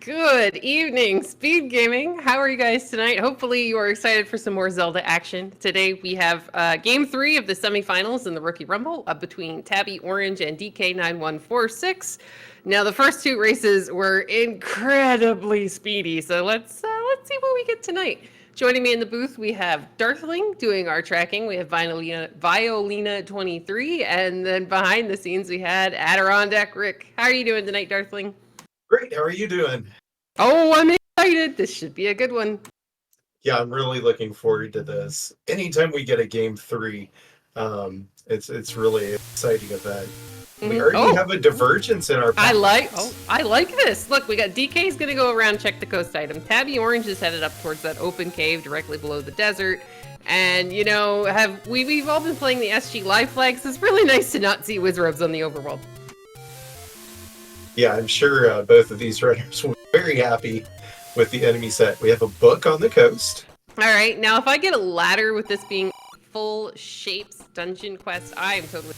Good evening, Speed Gaming. How are you guys tonight? Hopefully you are excited for some more Zelda action. Today we have Game 3 of the semifinals in the Rookie Rumble between Tabby Orange and dk9146. Now the first two races were incredibly speedy, so let's see what we get tonight. Joining me in the booth, we have Darthling doing our tracking. We have Violina23, and then behind the scenes we had Adirondack Rick. How are you doing tonight, Darthling? Great, how are you doing? Oh, I'm excited. This should be a good one. Yeah, I'm really looking forward to this. Anytime we get a game 3, it's really exciting event. We already have a divergence in our packs. I like this. Look, we got DK's gonna go around check the coast item. Tabby Orange is headed up towards that open cave directly below the desert. And you know, we've all been playing the SG live flags. So it's really nice to not see Wizrobes on the overworld. Yeah, I'm sure both of these runners will be very happy with the enemy set. We have a book on the coast. All right, now if I get a ladder with this being full shapes dungeon quest, I am totally...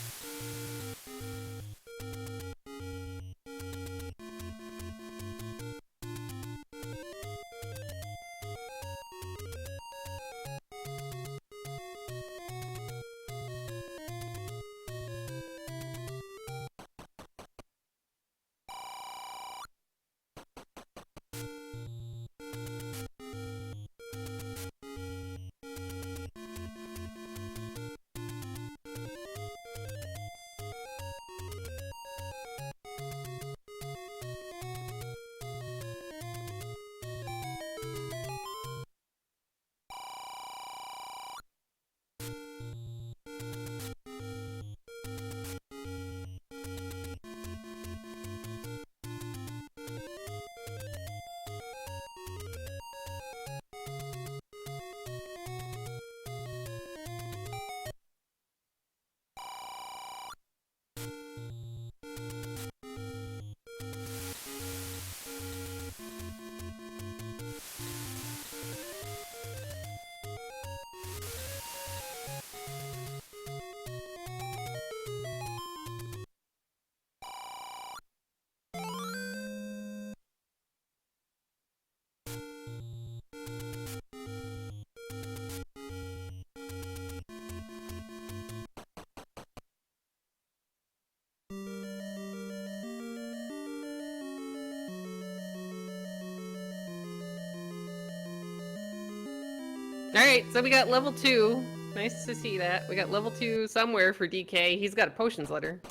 All right, so we got level 2. Nice to see that. We got level 2 somewhere for DK. He's got a potions letter.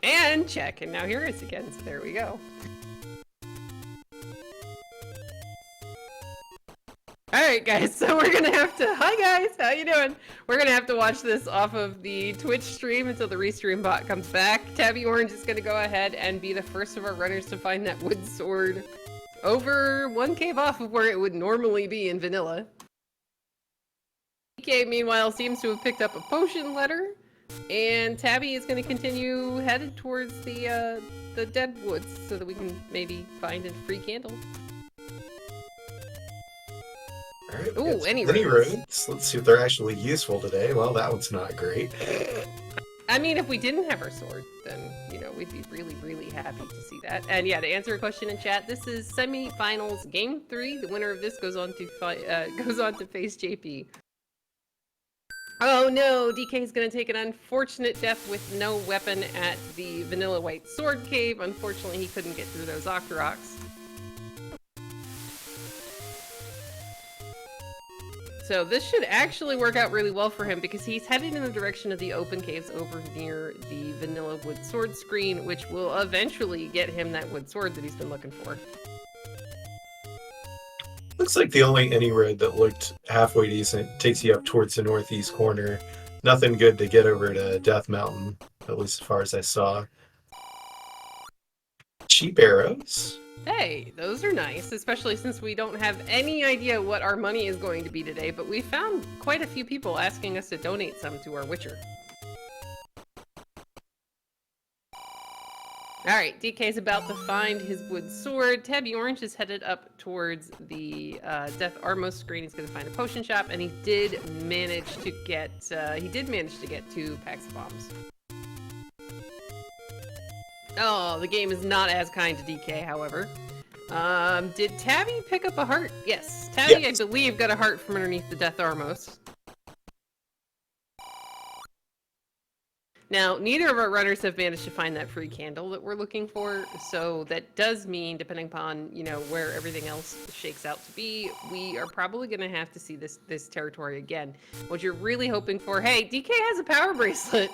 And check, and now here it is again, so there we go. Alright guys, so we're gonna have to... Hi guys, how you doing? We're gonna have to watch this off of the Twitch stream until the restream bot comes back. Tabby Orange is gonna go ahead and be the first of our runners to find that wood sword over one cave off of where it would normally be in vanilla. DK, meanwhile, seems to have picked up a potion letter, and Tabby is going to continue headed towards the dead woods so that we can maybe find a free candle. Alright, ooh, any runes. Let's see if they're actually useful today. Well, that one's not great. I mean, if we didn't have our sword, then, you know, we'd be really, really happy to see that. And yeah, to answer a question in chat, this is semifinals game 3. The winner of this goes on to face JP. Oh no, DK is going to take an unfortunate death with no weapon at the Vanilla White Sword Cave. Unfortunately, he couldn't get through those Octoroks. So this should actually work out really well for him because he's headed in the direction of the open caves over near the Vanilla Wood Sword screen, which will eventually get him that wood sword that he's been looking for. Looks like the only any road that looked halfway decent takes you up towards the northeast corner. Nothing good to get over to Death Mountain, at least as far as I saw. Cheap arrows. Hey, those are nice, especially since we don't have any idea what our money is going to be today, but we found quite a few people asking us to donate some to our Witcher. Alright, DK's about to find his wood sword. Tabby Orange is headed up towards the Death Armos screen. He's going to find a potion shop, and he did manage to get 2 packs of bombs. Oh, the game is not as kind to DK, however. Did Tabby pick up a heart? Yes. Tabby, yes. I believe, got a heart from underneath the Death Armos. Now, neither of our runners have managed to find that free candle that we're looking for, so that does mean, depending upon, you know, where everything else shakes out to be, we are probably going to have to see this territory again. What you're really hoping for... Hey, DK has a power bracelet!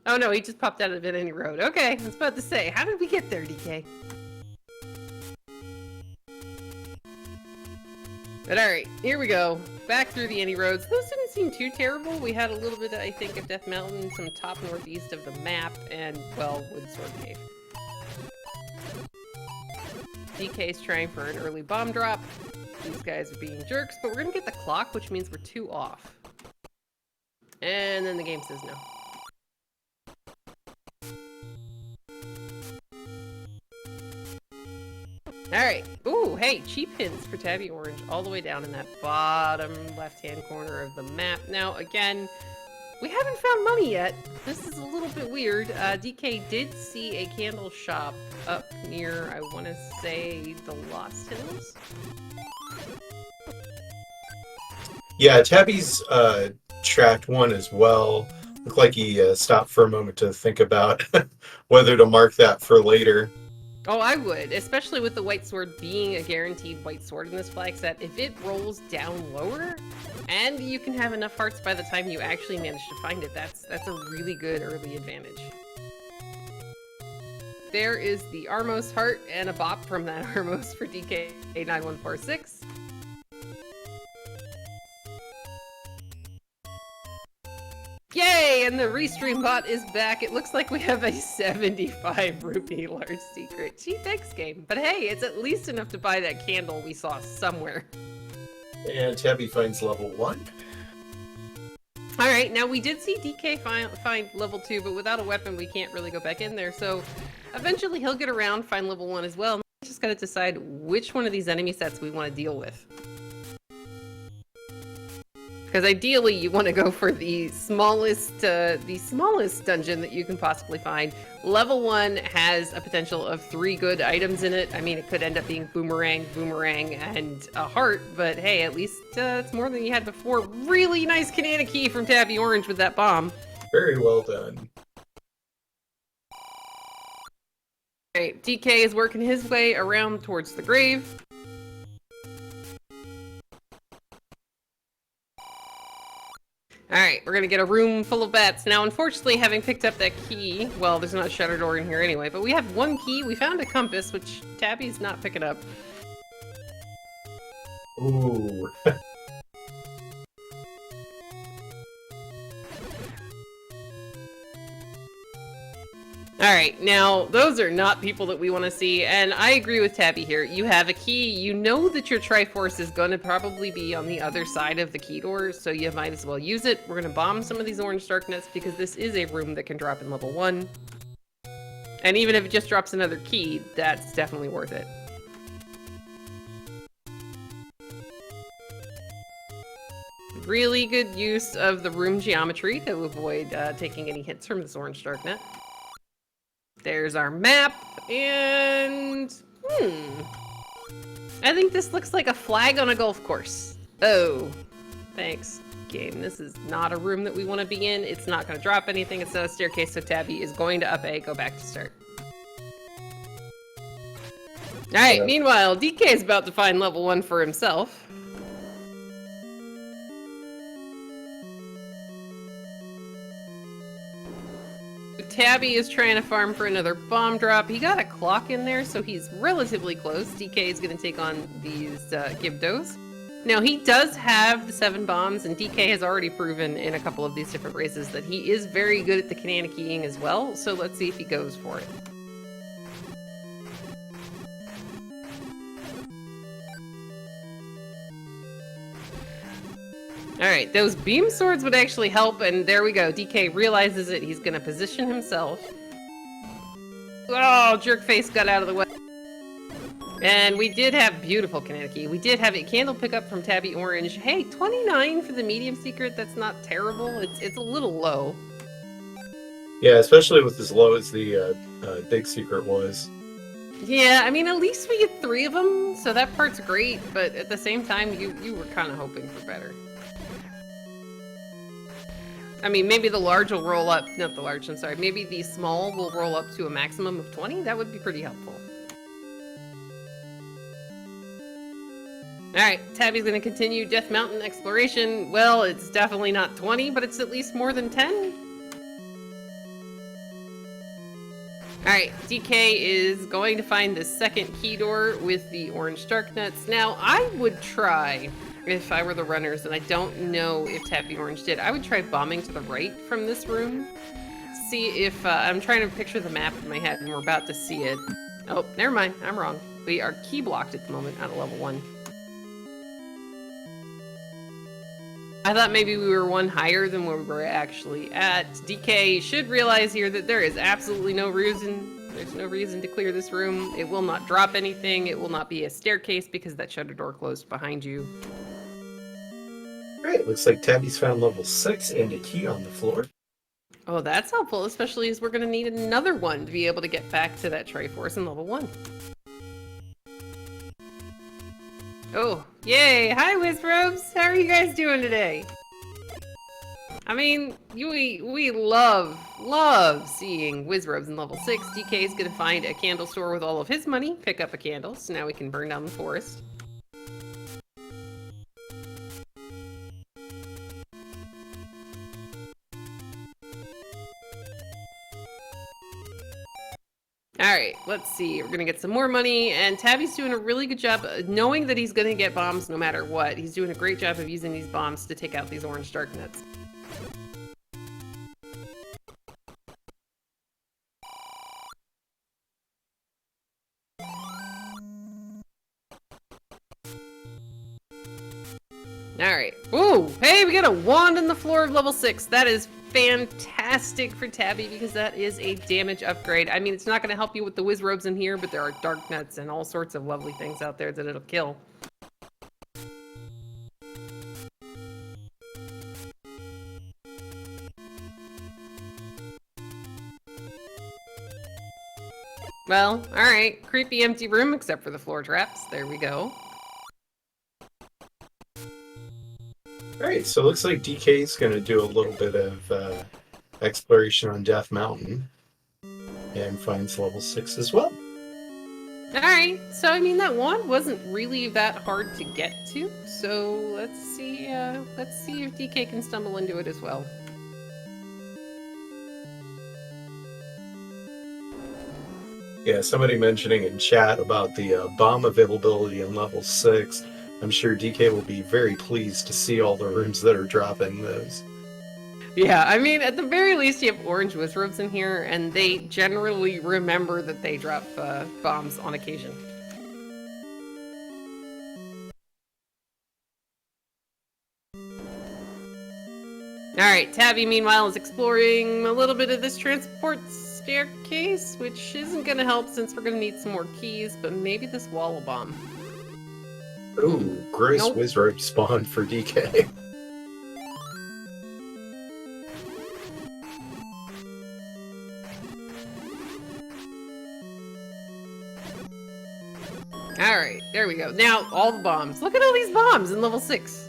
Oh no, he just popped out of any road. Okay, I was about to say, how did we get there, DK? But alright, here we go. Back through the any roads. Those didn't seem too terrible. We had a little bit, I think, of Death Mountain, some top northeast of the map, and, well, Woodsword Cave. DK's trying for an early bomb drop. These guys are being jerks, but we're gonna get the clock, which means we're 2 off. And then the game says no. Alright. Ooh, hey, cheap hints for Tabby Orange all the way down in that bottom left-hand corner of the map. Now, again, we haven't found money yet. This is a little bit weird. DK did see a candle shop up near, I want to say, the Lost Hills? Yeah, Tabby's tracked one as well. Looked like he stopped for a moment to think about whether to mark that for later. Oh, I would, especially with the white sword being a guaranteed white sword in this flag set. If it rolls down lower, and you can have enough hearts by the time you actually manage to find it, that's a really good early advantage. There is the Armos heart and a bop from that Armos for dk9146. Yay! And the restream bot is back. It looks like we have a 75 rupee large secret. Gee, thanks, game. But hey, it's at least enough to buy that candle we saw somewhere. And Tabby finds level 1. Alright, now we did see DK find level 2, but without a weapon we can't really go back in there. So eventually he'll get around, find level 1 as well. We just gotta decide which one of these enemy sets we want to deal with. Because ideally, you want to go for the smallest dungeon that you can possibly find. Level 1 has a potential of 3 good items in it. I mean, it could end up being boomerang, and a heart, but hey, at least it's more than you had before. Really nice Canada key from Tabby Orange with that bomb. Very well done. Alright, DK is working his way around towards the grave. Alright, we're gonna get a room full of bats. Now, unfortunately, having picked up that key, well, there's not a shutter door in here anyway, but we have 1 key. We found a compass, which Tabby's not picking up. Ooh. Alright, now, those are not people that we want to see, and I agree with Tabby here. You have a key, you know that your Triforce is going to probably be on the other side of the key door, so you might as well use it. We're going to bomb some of these orange darknets, because this is a room that can drop in level 1. And even if it just drops another key, that's definitely worth it. Really good use of the room geometry to avoid taking any hits from this orange darknet. There's our map, and... I think this looks like a flag on a golf course. Oh, thanks, game. This is not a room that we want to be in. It's not going to drop anything. It's not a staircase, so Tabby is going to up A, go back to start. Alright, meanwhile, DK is about to find level 1 for himself. Tabby is trying to farm for another bomb drop. He got a clock in there, so he's relatively close. DK is going to take on these Gibdos. Now, he does have the 7 bombs, and DK has already proven in a couple of these different races that he is very good at the Canada keying as well, so let's see if he goes for it. Alright, those beam swords would actually help, and there we go. DK realizes it. He's gonna position himself. Oh, Jerkface got out of the way. And we did have beautiful Canada key. We did have a candle pickup from Tabby Orange. Hey, 29 for the medium secret. That's not terrible. It's a little low. Yeah, especially with as low as the Dig Secret was. Yeah, I mean, at least we get 3 of them, so that part's great, but at the same time, you were kind of hoping for better. I mean, maybe the large will roll up, not the large, I'm sorry, maybe the small will roll up to a maximum of 20? That would be pretty helpful. Alright, Tabby's gonna continue Death Mountain exploration. Well, it's definitely not 20, but it's at least more than 10. Alright, DK is going to find the second key door with the orange dark nuts. Now, I would try, if I were the runners, and I don't know if Tabby Orange did, I would try bombing to the right from this room. See if, I'm trying to picture the map in my head, and we're about to see it. Oh, never mind, I'm wrong. We are key blocked at the moment, not at level 1. I thought maybe we were 1 higher than where we were actually at. DK should realize here that there is absolutely no reason. There's no reason to clear this room. It will not drop anything. It will not be a staircase because that shutter door closed behind you. Alright, looks like Tabby's found level 6 and a key on the floor. Oh, that's helpful, especially as we're going to need another one to be able to get back to that Triforce in level 1. Oh, yay! Hi, Wizrobes! How are you guys doing today? I mean, we love seeing Wizrobes in level 6. DK is gonna find a candle store with all of his money, pick up a candle, so now we can burn down the forest. Alright, let's see. We're gonna get some more money, and Tabby's doing a really good job knowing that he's gonna get bombs no matter what. He's doing a great job of using these bombs to take out these orange dark nuts. Alright. Ooh! Hey, we got a wand on the floor of level 6. That is fantastic for Tabby because that is a damage upgrade. I mean, it's not going to help you with the Wizrobes in here, but there are dark nuts and all sorts of lovely things out there that it'll kill. Well, alright. Creepy empty room except for the floor traps. There we go. Alright, so it looks like DK's going to do a little bit of exploration on Death Mountain and finds level 6 as well. Alright, so I mean that wand wasn't really that hard to get to, so let's see if DK can stumble into it as well. Yeah, somebody mentioning in chat about the bomb availability in level 6. I'm sure DK will be very pleased to see all the rooms that are dropping those. Yeah, I mean, at the very least, you have orange Wizrobes in here, and they generally remember that they drop bombs on occasion. Alright, Tabby, meanwhile, is exploring a little bit of this transport staircase, which isn't going to help since we're going to need some more keys, but maybe this wall will bomb. Ooh, Grace Nope. Wizrobe spawned for DK. Alright, there we go. Now, all the bombs. Look at all these bombs in level 6.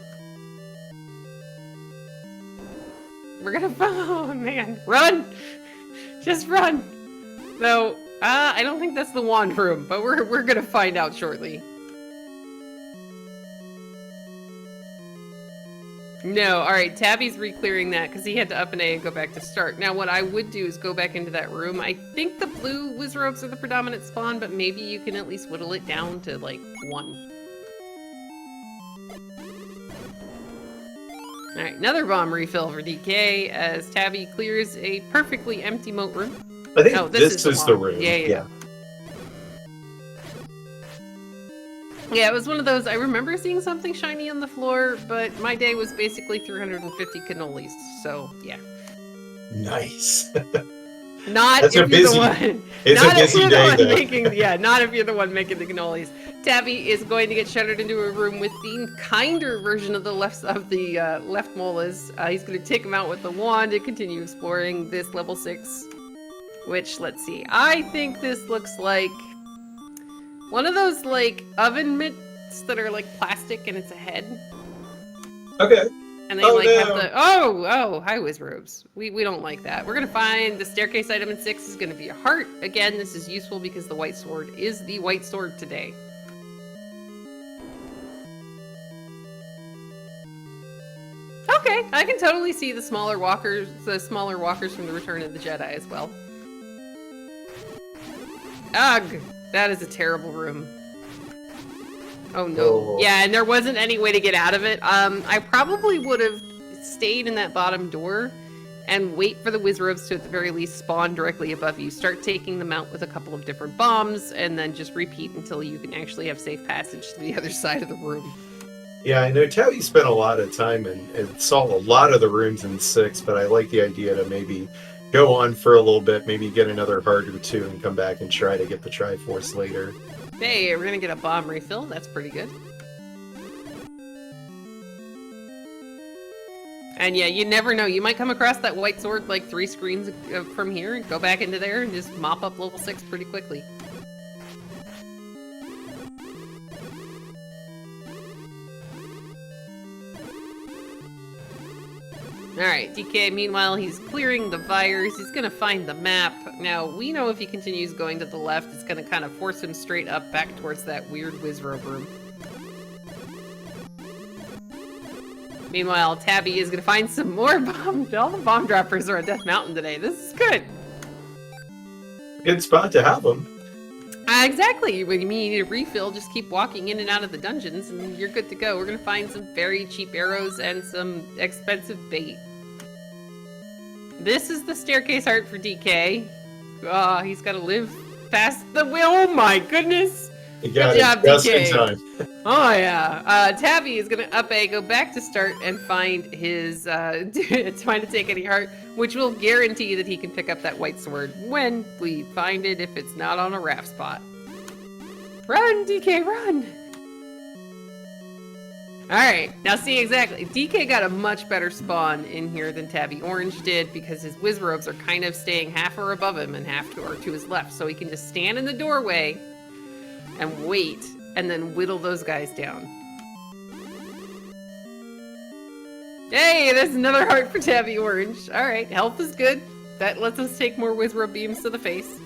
We're gonna... Oh, man. Run! Just run! So, I don't think that's the wand room, but we're gonna find out shortly. No, alright, Tabby's re-clearing that because he had to up an A and go back to start. Now, what I would do is go back into that room. I think the blue Wizrobes are the predominant spawn, but maybe you can at least whittle it down to, like, 1. Alright, another bomb refill for DK as Tabby clears a perfectly empty moat room. I think oh, this is the room. Yeah. Yeah, it was one of those, I remember seeing something shiny on the floor, but my day was basically 350 cannolis, so yeah. Nice. Not That's if a you're busy, the one. it's Not a busy if you're day, the one though. making, yeah, not if you're the one making the cannolis. Tabby is going to get shuttered into a room with the kinder version of the left molas. He's going to take him out with the wand and continue exploring this level 6. Which, let's see. I think this looks like one of those, like, oven mitts that are, like, plastic and it's a head. Okay. And they, have the... Oh, hi, Wizrobes. We don't like that. We're going to find the staircase item in 6 is going to be a heart. Again, this is useful because the white sword is the white sword today. Okay, I can totally see the smaller walkers from the Return of the Jedi as well. Ugh, that is a terrible room. Oh no. Oh. Yeah, and there wasn't any way to get out of it. I probably would have stayed in that bottom door and wait for the Wizrobes to at the very least spawn directly above you. Start taking them out with a couple of different bombs and then just repeat until you can actually have safe passage to the other side of the room. Yeah, I know Tabby spent a lot of time and saw a lot of the rooms in 6, but I like the idea to maybe go on for a little bit, maybe get another heart or two and come back and try to get the Triforce later. Hey, we're gonna get a bomb refill. That's pretty good. And yeah, you never know. You might come across that white sword like 3 screens from here and go back into there and just mop up level 6 pretty quickly. Alright, DK, meanwhile, he's clearing the fires. He's gonna find the map. Now, we know if he continues going to the left, it's gonna kind of force him straight up back towards that weird Wizrobe room. Meanwhile, Tabby is gonna find some more bombs. All the bomb droppers are on Death Mountain today. This is good. Good spot to have them. Exactly. When you need a refill, just keep walking in and out of the dungeons and you're good to go. We're gonna find some very cheap arrows and some expensive bait. This is the staircase heart for DK. Oh, he's gotta live past the wheel. Oh my goodness! Good job, just DK. In time. Oh yeah. Tabby is gonna go back to start and find his trying to take any heart, which will guarantee that he can pick up that white sword when we find it if it's not on a raft spot. Run, DK, run! Alright, now see exactly. DK got a much better spawn in here than Tabby Orange did because his Wizrobes are kind of staying half or above him and half to his left, so he can just stand in the doorway and wait and then whittle those guys down. Hey, there's another heart for Tabby Orange. Alright, health is good. That lets us take more Wizrobe beams to the face.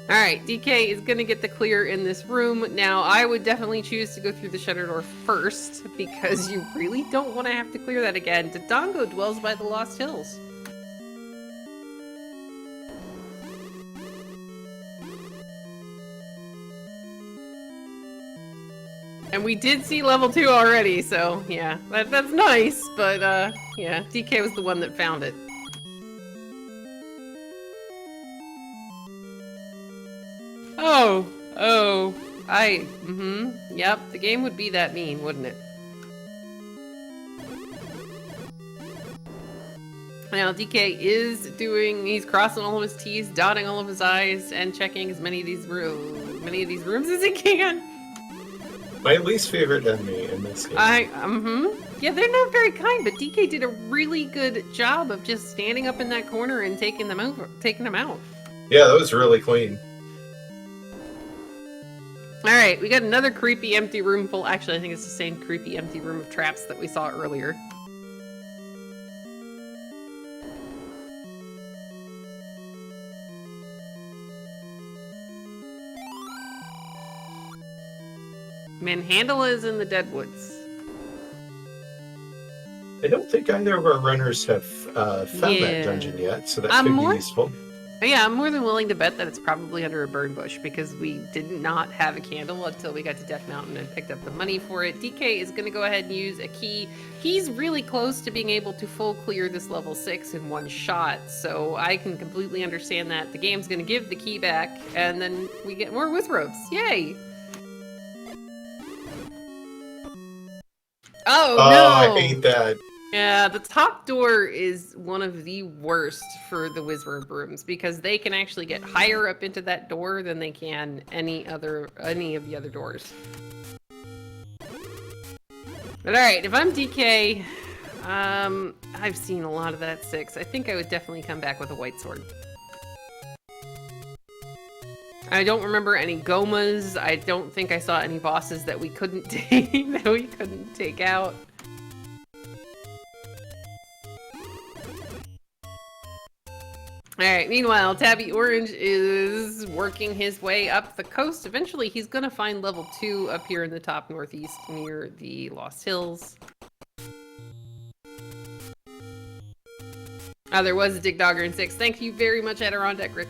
Alright, DK is gonna get the clear in this room. Now, I would definitely choose to go through the shutter door first, because you really don't want to have to clear that again. Dodongo dwells by the Lost Hills. And we did see level 2 already, so yeah, that's nice, but yeah, DK was the one that found it. Yep, the game would be that mean, wouldn't it? Now, DK is he's crossing all of his T's, dotting all of his I's, and checking as many of these rooms as he can. My least favorite enemy in this game. Yeah, they're not very kind, but DK did a really good job of just standing up in that corner and taking them out. Yeah, that was really clean. Alright, we got another creepy empty room full. Actually, I think it's the same creepy empty room of traps that we saw earlier. Manhandle is in the Deadwoods. I don't think either of our runners have found that dungeon yet, so that could be useful. Yeah, I'm more than willing to bet that it's probably under a burn bush because we did not have a candle until we got to Death Mountain and picked up the money for it. DK is going to go ahead and use a key. He's really close to being able to full clear this level 6 in one shot, so I can completely understand that. The game's going to give the key back, and then we get more Wizrobes. Yay! Oh, no! I hate that. Yeah, the top door is one of the worst for the Wizrobe rooms because they can actually get higher up into that door than they can any of the other doors. But alright, if I'm DK, I've seen a lot of that 6. I think I would definitely come back with a white sword. I don't remember any Gomas. I don't think I saw any bosses that we couldn't take out. Alright, meanwhile, Tabby Orange is working his way up the coast. Eventually, he's gonna find level 2 up here in the top northeast near the Lost Hills. Oh, there was a Dig Dogger in 6. Thank you very much, Adirondack Rick.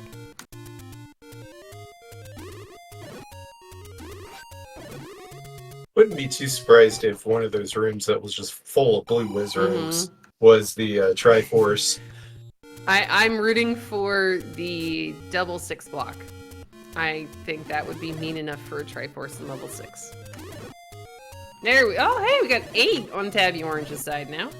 Wouldn't be too surprised if one of those rooms that was just full of blue wizards was the Triforce. I'm rooting for the double 6 block. I think that would be mean enough for a Triforce in level 6. There we... Oh, hey, we got 8 on Tabby Orange's side now.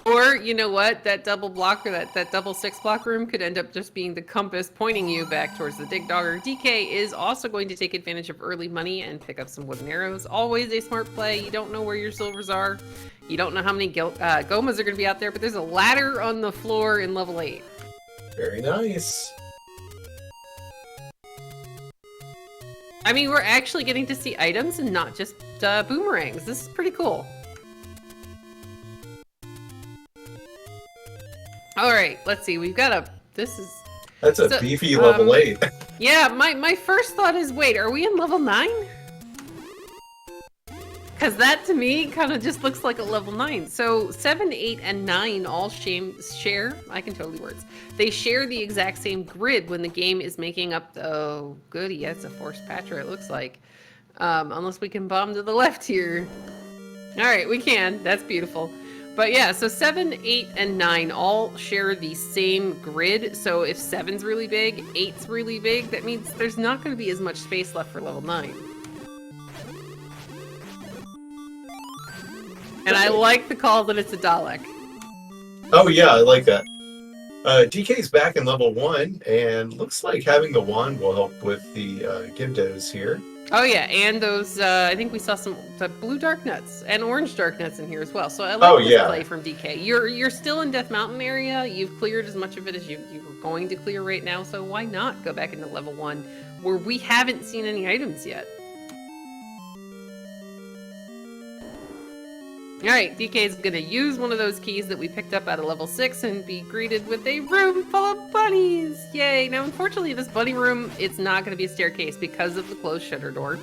Or, you know what? That double block or that double 6 block room could end up just being the compass pointing you back towards the Dig Dogger. DK is also going to take advantage of early money and pick up some wooden arrows. Always a smart play. You don't know where your silvers are. You don't know how many Gomas are going to be out there, but there's a ladder on the floor in level 8. Very nice. I mean, we're actually getting to see items and not just boomerangs. This is pretty cool. Alright, let's see. We've got a... That's a beefy level 8. Yeah, my first thought is, wait, are we in level 9? Because that, to me, kind of just looks like a level 9. So, 7, 8, and 9 all share... I can totally words. They share the exact same grid when the game is making up... Oh, goody, that's a forced patcher, it looks like. Unless we can bomb to the left here. Alright, we can. That's beautiful. But yeah, so 7, 8, and 9 all share the same grid. So if 7's really big, 8's really big, that means there's not going to be as much space left for level 9. And I like the call that it's a Dalek. Oh yeah, I like that. DK's back in level 1, and looks like having the wand will help with the Gibdos here. Oh yeah, and those, I think we saw the blue dark nuts and orange dark nuts in here as well. So I like this play from DK. You're still in Death Mountain area. You've cleared as much of it as you were going to clear right now. So why not go back into level 1 where we haven't seen any items yet? Alright, DK is going to use one of those keys that we picked up out of level 6 and be greeted with a room full of bunnies! Yay! Now, unfortunately, this bunny room, it's not going to be a staircase because of the closed shutter door.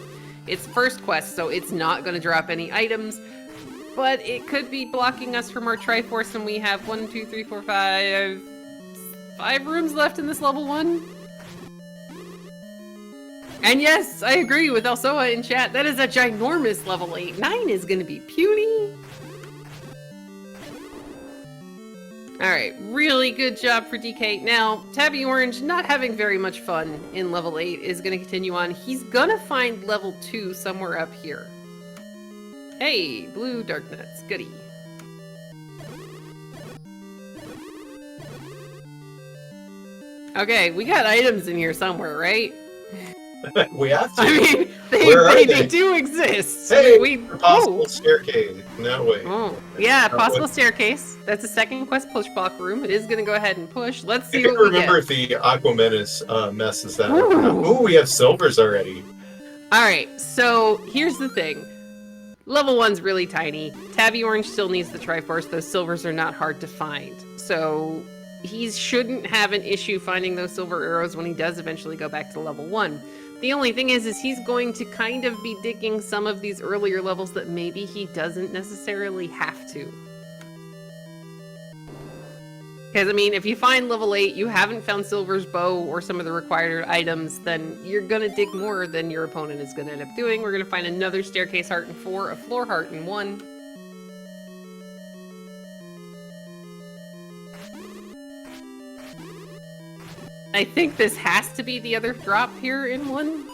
It's first quest, so it's not going to drop any items, but it could be blocking us from our Triforce, and we have 1, 2, 3, 4, 5 rooms left in this level 1. And yes, I agree with Elsoa in chat. That is a ginormous level 8. 9 is going to be puny. Alright, really good job for DK. Now, Tabby Orange, not having very much fun in level 8, is going to continue on. He's going to find level 2 somewhere up here. Hey, blue dark nuts. Goody. Okay, we got items in here somewhere, right? We have to. I mean, they do exist. Hey, possible staircase. No way. Oh, yeah, possible staircase. That's a second quest push block room. It is going to go ahead and push. Let's see what we get. Remember if the Aqua Menace messes that up. Ooh, we have silvers already. Alright, so here's the thing. Level 1's really tiny. Tabby Orange still needs the Triforce. Those silvers are not hard to find. So he shouldn't have an issue finding those silver arrows when he does eventually go back to level 1. The only thing is he's going to kind of be digging some of these earlier levels that maybe he doesn't necessarily have to. Because, I mean, if you find level 8, you haven't found Silver's bow or some of the required items, then you're going to dig more than your opponent is going to end up doing. We're going to find another staircase heart in 4, a floor heart in 1. I think this has to be the other drop here in 1.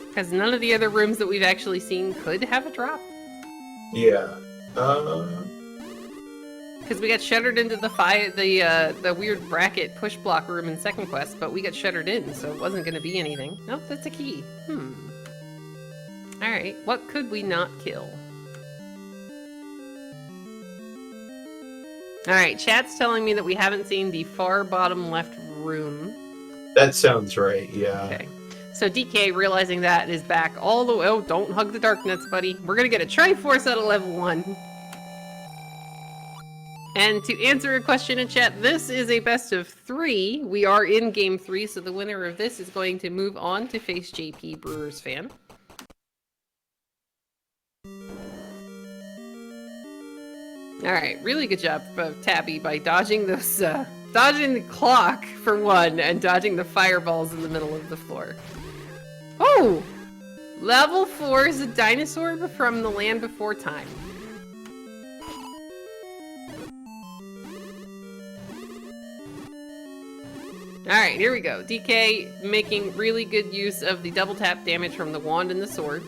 Because none of the other rooms that we've actually seen could have a drop. Yeah. Because we got shuttered into the weird bracket push block room in second quest, but we got shuttered in, so it wasn't going to be anything. Nope, that's a key. Alright, what could we not kill? All right, chat's telling me that we haven't seen the far bottom left room. That sounds right, yeah. Okay. So DK, realizing that, is back all the way. Oh, don't hug the dark nuts, buddy. We're gonna get a Triforce out of level 1. And to answer a question in chat, this is a best of 3. We are in game 3, so the winner of this is going to move on to face JP Brewers fan. Alright, really good job, Tabby, by dodging those, dodging the clock, for one, and dodging the fireballs in the middle of the floor. Oh! Level 4 is a dinosaur from the land before time. Alright, here we go. DK making really good use of the double tap damage from the wand and the sword.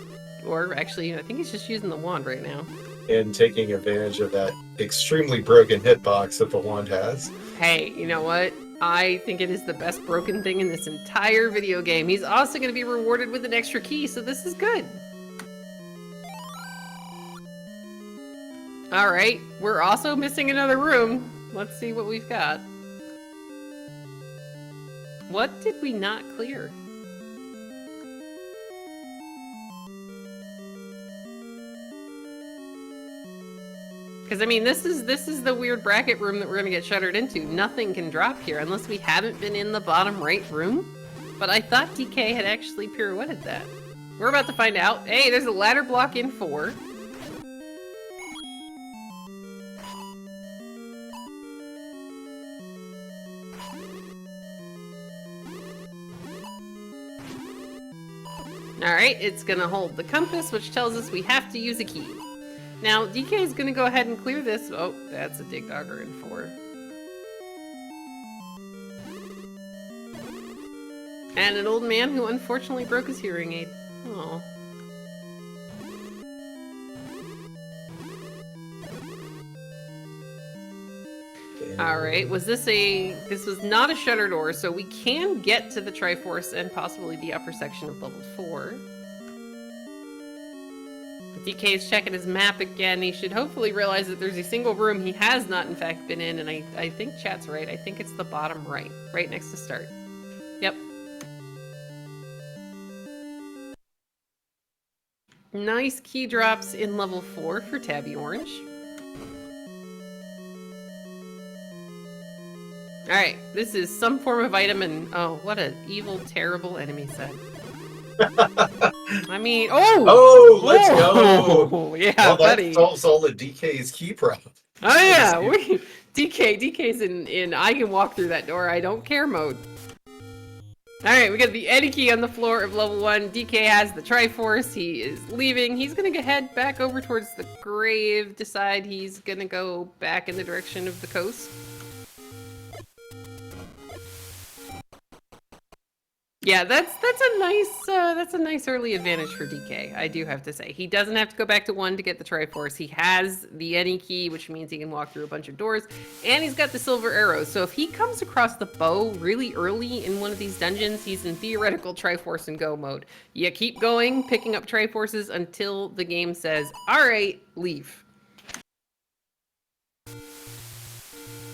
Or actually, I think he's just using the wand right now. And taking advantage of that extremely broken hitbox that the wand has. Hey, you know what? I think it is the best broken thing in this entire video game. He's also going to be rewarded with an extra key, so this is good. Alright, we're also missing another room. Let's see what we've got. What did we not clear? Because, I mean, this is the weird bracket room that we're going to get shuttered into. Nothing can drop here unless we haven't been in the bottom right room. But I thought DK had actually pirouetted that. We're about to find out. Hey, there's a ladder block in 4. Alright, it's gonna hold the compass, which tells us we have to use a key. Now, DK is gonna go ahead and clear this. Oh, that's a dig dogger in 4. And an old man who unfortunately broke his hearing aid. Oh. Alright, was this was not a shutter door, so we can get to the Triforce and possibly the upper section of level 4. DK is checking his map again. He should hopefully realize that there's a single room he has not in fact been in, and I think chat's right. I think it's the bottom right next to start. Yep. Nice key drops in level 4 for Tabby Orange. Alright, this is some form of item, and oh, what an evil, terrible enemy set. I mean, oh! Oh, let's go! go! Yeah, well, buddy. that solves all the DK's key problems. Oh yeah, DK's in I can walk through that door, I don't care mode. Alright, we got the Eddie key on the floor of level 1. DK has the Triforce, he is leaving. He's gonna head back over towards the grave, decide he's gonna go back in the direction of the coast. Yeah, that's a nice early advantage for DK, I do have to say. He doesn't have to go back to 1 to get the Triforce. He has the Any key, which means he can walk through a bunch of doors, and he's got the silver arrows. So if he comes across the bow really early in one of these dungeons, he's in theoretical Triforce and go mode. You keep going, picking up Triforces until the game says, alright, leave.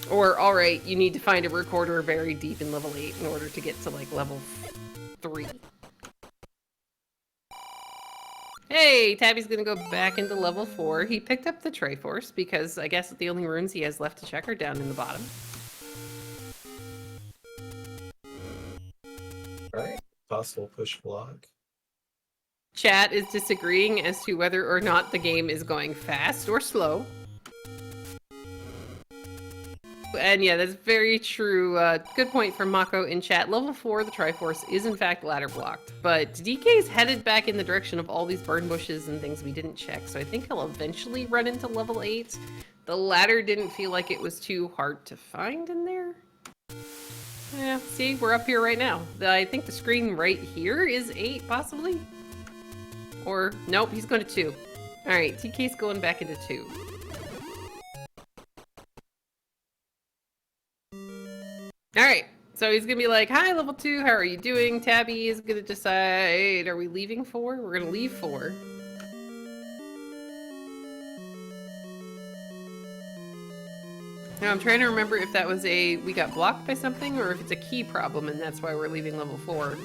Or, alright, you need to find a recorder buried deep in level 8 in order to get to, like, level 3. Hey, Tabby's gonna go back into level 4. He picked up the Triforce because I guess the only runes he has left to check are down in the bottom. Alright, possible push block. Chat is disagreeing as to whether or not the game is going fast or slow. And yeah, that's very true. Good point from Mako in chat. Level 4, the Triforce, is in fact ladder blocked. But DK's headed back in the direction of all these burn bushes and things we didn't check, so I think he'll eventually run into level 8. The ladder didn't feel like it was too hard to find in there. Yeah, see, we're up here right now. I think the screen right here is 8, possibly? Or, nope, he's going to 2. Alright, TK's going back into 2. Alright, so he's gonna be like, hi, level 2, how are you doing? Tabby is gonna decide, are we leaving 4? We're gonna leave 4. Now I'm trying to remember if that was we got blocked by something or if it's a key problem and that's why we're leaving level 4.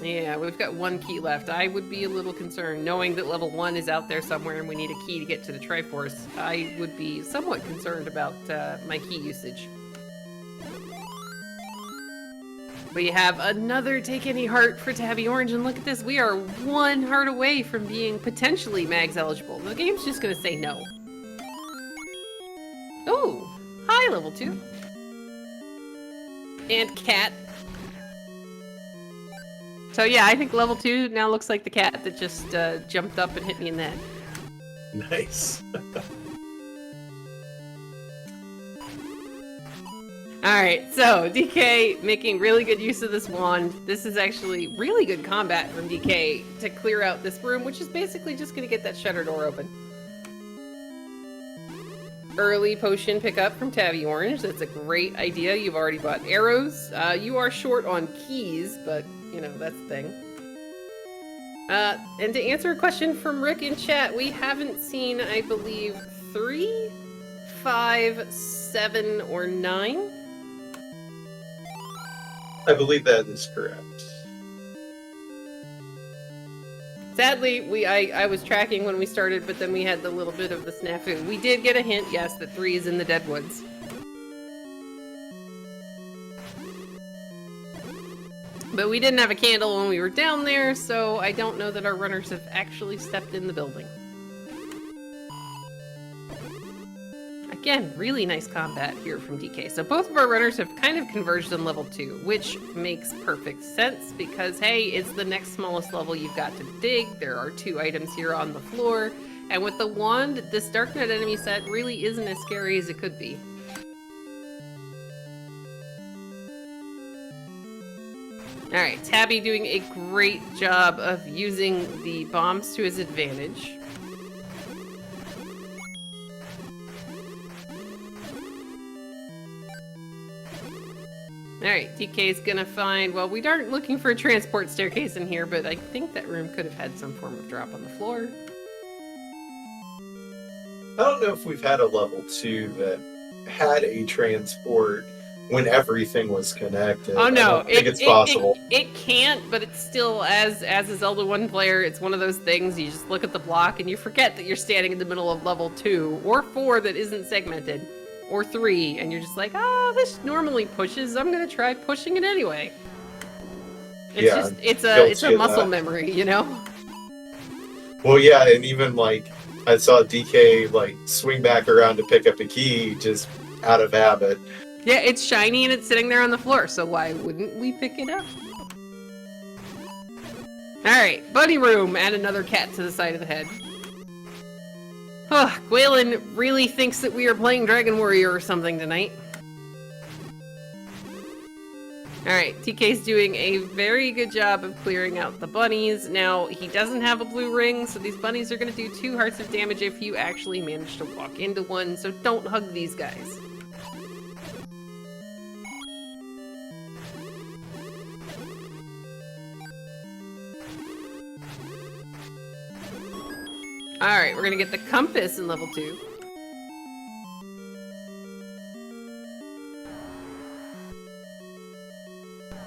Yeah, we've got 1 key left. I would be a little concerned knowing that level 1 is out there somewhere and we need a key to get to the Triforce. I would be somewhat concerned about my key usage. We have another Take Any Heart for Tabby Orange, and look at this. We are 1 heart away from being potentially Mags eligible. The game's just gonna say no. Oh, hi, level 2. And cat. So yeah, I think level 2 now looks like the cat that just jumped up and hit me in the head. Nice. Alright, so DK making really good use of this wand. This is actually really good combat from DK to clear out this room, which is basically just going to get that shutter door open. Early potion pickup from Tabby Orange. That's a great idea. You've already bought arrows. You are short on keys, but, you know, that's the thing. And to answer a question from Rick in chat, we haven't seen, I believe, 3, 5, 7, or 9? I believe that is correct. Sadly, I was tracking when we started, but then we had the little bit of the snafu. We did get a hint, yes, that 3 is in the Deadwoods. But we didn't have a candle when we were down there, so I don't know that our runners have actually stepped in the building. Again, really nice combat here from DK. So both of our runners have kind of converged on level 2, which makes perfect sense because, hey, it's the next smallest level you've got to dig. There are 2 items here on the floor. And with the wand, this Darknet enemy set really isn't as scary as it could be. Alright, Tabby doing a great job of using the bombs to his advantage. Alright, DK's gonna find, well, we aren't looking for a transport staircase in here, but I think that room could have had some form of drop on the floor. I don't know if we've had a level 2 that had a transport when everything was connected. Oh no, I don't think it's possible. It can't, but it's still, as a Zelda 1 player, it's one of those things, you just look at the block and you forget that you're standing in the middle of level 2, or 4 that isn't segmented. Or 3, and you're just like, oh, this normally pushes. I'm gonna try pushing it anyway. It's yeah, just, it's a muscle memory, you know? Well, yeah, and even like, I saw DK like swing back around to pick up a key just out of habit. Yeah, it's shiny and it's sitting there on the floor, so why wouldn't we pick it up? Alright, buddy room, add another cat to the side of the head. Gwalen really thinks that we are playing Dragon Warrior or something tonight. Alright, TK's doing a very good job of clearing out the bunnies. Now, he doesn't have a blue ring, so these bunnies are going to do 2 hearts of damage if you actually manage to walk into one, so don't hug these guys. Alright, we're gonna get the compass in level 2.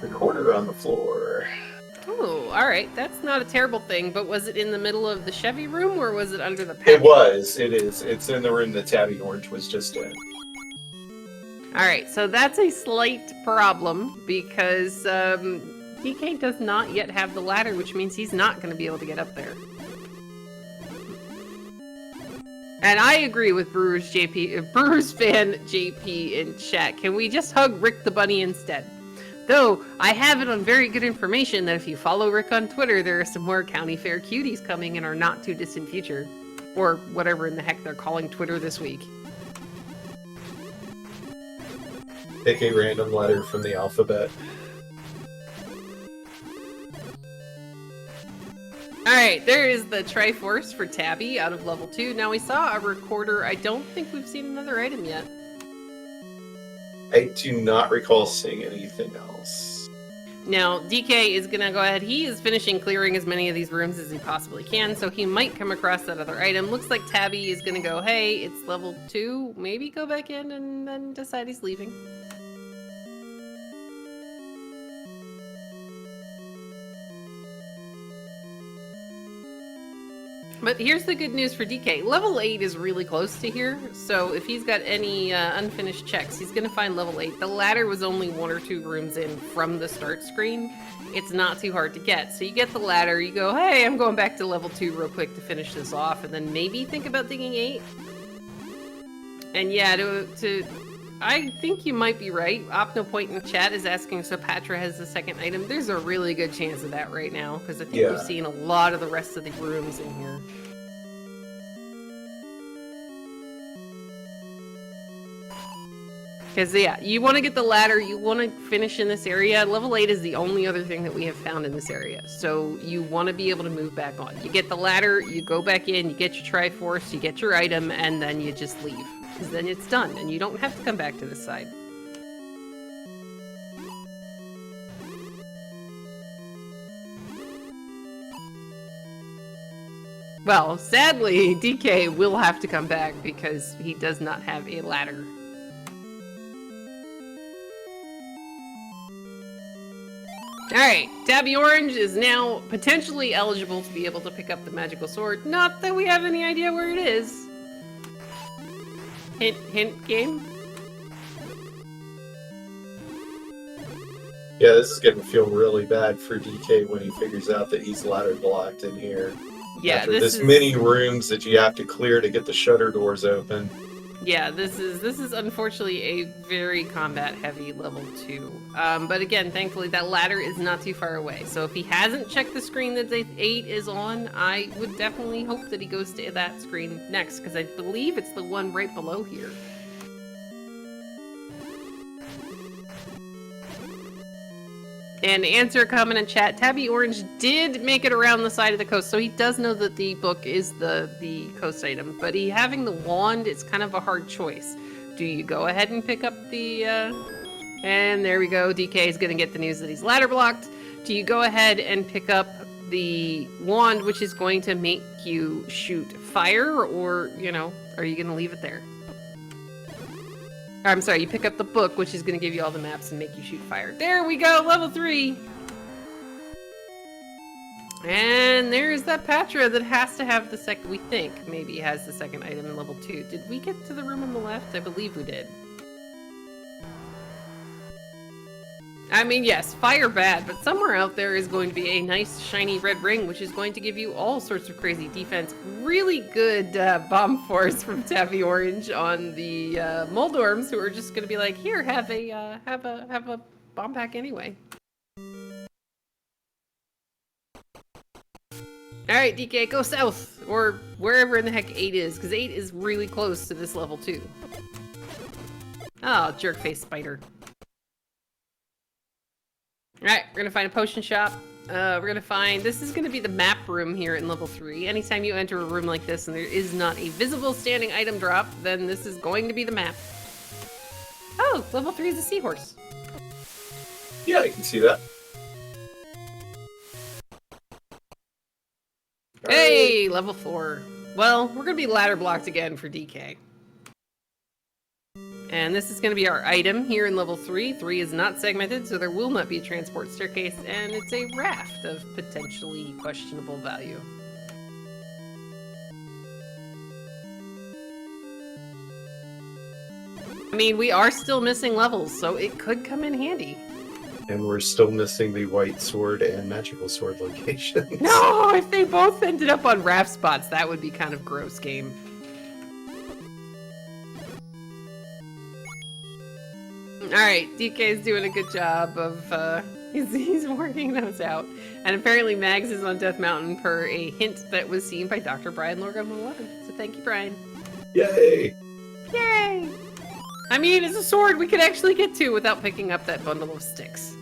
Recorder on the floor. Oh, alright, that's not a terrible thing, but was it in the middle of the Chevy room, or was it under the pack? It was, it is. It's in the room that Tabby Orange was just in. Alright, so that's a slight problem, because DK does not yet have the ladder, which means he's not going to be able to get up there. And I agree with Brewers fan JP in chat. Can we just hug Rick the Bunny instead? Though, I have it on very good information that if you follow Rick on Twitter, there are some more county fair cuties coming in our not too distant future. Or whatever in the heck they're calling Twitter this week. Pick a random letter from the alphabet. Alright, there is the Triforce for Tabby out of level 2. Now we saw a recorder. I don't think we've seen another item yet. I do not recall seeing anything else. Now, DK is gonna go ahead. He is finishing clearing as many of these rooms as he possibly can, so he might come across that other item. Looks like Tabby is gonna go, hey, it's level 2. Maybe go back in and then decide he's leaving. But here's the good news for DK. Level 8 is really close to here, so if he's got any unfinished checks, he's going to find level 8. The ladder was only 1 or 2 rooms in from the start screen. It's not too hard to get. So you get the ladder, you go, hey, I'm going back to level 2 real quick to finish this off, and then maybe think about digging 8. And yeah, I think you might be right. OpnoPoint in chat is asking, so Patra has the second item. There's a really good chance of that right now, because I think we've seen a lot of the rest of the rooms in here. Because, yeah, you want to get the ladder, you want to finish in this area. Level 8 is the only other thing that we have found in this area. So you want to be able to move back on. You get the ladder, you go back in, you get your Triforce, you get your item, and then you just leave. Because then it's done, and you don't have to come back to this side. Well, sadly, DK will have to come back because he does not have a ladder. Alright, Tabby Orange is now potentially eligible to be able to pick up the magical sword. Not that we have any idea where it is. Hint, hint, game? Yeah, this is going to feel really bad for DK when he figures out that he's ladder blocked in here. Yeah, After this many rooms that you have to clear to get the shutter doors open. Yeah, this is unfortunately a very combat-heavy level 2. But again, thankfully, that ladder is not too far away. So if he hasn't checked the screen that 8 is on, I would definitely hope that he goes to that screen next, because I believe it's the one right below here. And to answer a comment in chat, Tabby Orange did make it around the side of the coast, so he does know that the book is the coast item. But having the wand, it's kind of a hard choice. Do you go ahead and pick up the... And there we go, DK is going to get the news that he's ladder blocked. Do you go ahead and pick up the wand, which is going to make you shoot fire, or, you know, are you going to leave it there? I'm sorry, you pick up the book, which is going to give you all the maps and make you shoot fire. There we go, level 3! And there's that Patra that has to have the second, we think, maybe has the second item in level 2. Did we get to the room on the left? I believe we did. I mean, yes, fire bad, but somewhere out there is going to be a nice shiny red ring, which is going to give you all sorts of crazy defense. Really good bomb force from Tabby Orange on the Moldorms, who are just going to be like, here, have a bomb pack anyway. All right, DK, go south, or wherever in the heck 8 is, because 8 is really close to this level 2. Oh, jerk-face spider. Alright, we're gonna find a potion shop. We're gonna find... This is gonna be the map room here in level 3. Anytime you enter a room like this and there is not a visible standing item drop, then this is going to be the map. Oh, level 3 is a seahorse. Yeah, I can see that. Hey, level 4. Well, we're gonna be ladder blocked again for DK. And this is going to be our item here in level 3. 3 is not segmented, so there will not be a transport staircase, and it's a raft of potentially questionable value. I mean, we are still missing levels, so it could come in handy. And we're still missing the white sword and magical sword locations. No, if they both ended up on raft spots, that would be kind of gross game. Alright, DK is doing a good job of, he's working those out. And apparently Mags is on Death Mountain per a hint that was seen by Dr. Brian Lorgan 11. So thank you, Brian. Yay! Yay! I mean, it's a sword we could actually get to without picking up that bundle of sticks.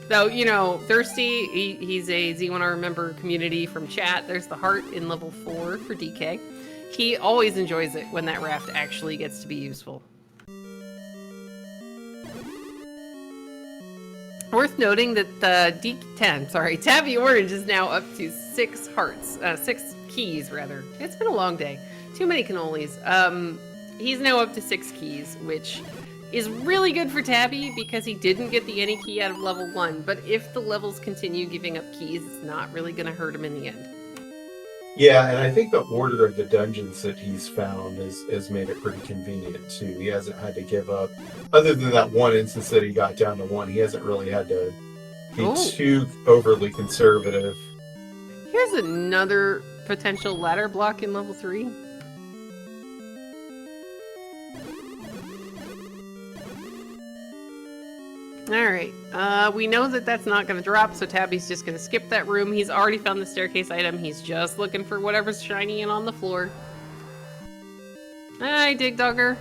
Though, you know, Thirsty, he's a Z1R member community from chat. There's the heart in level 4 for DK. He always enjoys it when that raft actually gets to be useful. Worth noting that Tabby Orange is now up to 6 hearts, 6 keys rather. It's been a long day. Too many cannolis. He's now up to 6 keys, which is really good for Tabby because he didn't get the any key out of level 1. But if the levels continue giving up keys, it's not really going to hurt him in the end. Yeah, and I think the order of the dungeons that he's found has made it pretty convenient too. He hasn't had to give up, other than that one instance that he got down to 1, he hasn't really had to be too overly conservative. Here's another potential ladder block in level 3. Alright, we know that that's not going to drop, so Tabby's just going to skip that room. He's already found the staircase item. He's just looking for whatever's shiny and on the floor. Hi, Dig Dogger.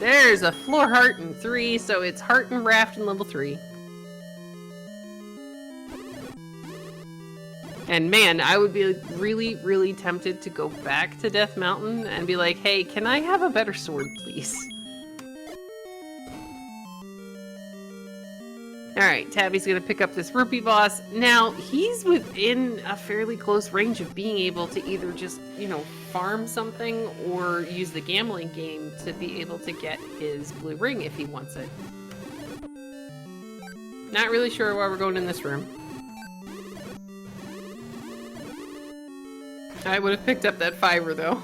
There's a floor heart in 3, so it's heart and raft in level 3. And man, I would be really, really tempted to go back to Death Mountain and be like, hey, can I have a better sword, please? Alright, Tabby's gonna pick up this rupee boss. Now, he's within a fairly close range of being able to either just, you know, farm something or use the gambling game to be able to get his blue ring if he wants it. Not really sure why we're going in this room. I would have picked up that fiver, though.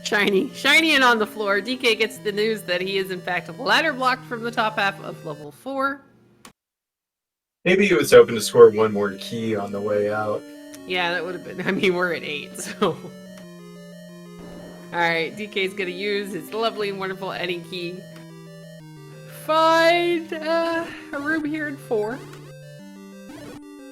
Shiny. Shiny and on the floor. DK gets the news that he is, in fact, ladder blocked from the top half of level 4. Maybe he was hoping to score one more key on the way out. Yeah, that would have been... I mean, we're at 8, so... Alright, DK's gonna use his lovely and wonderful any key. Find a room here in 4.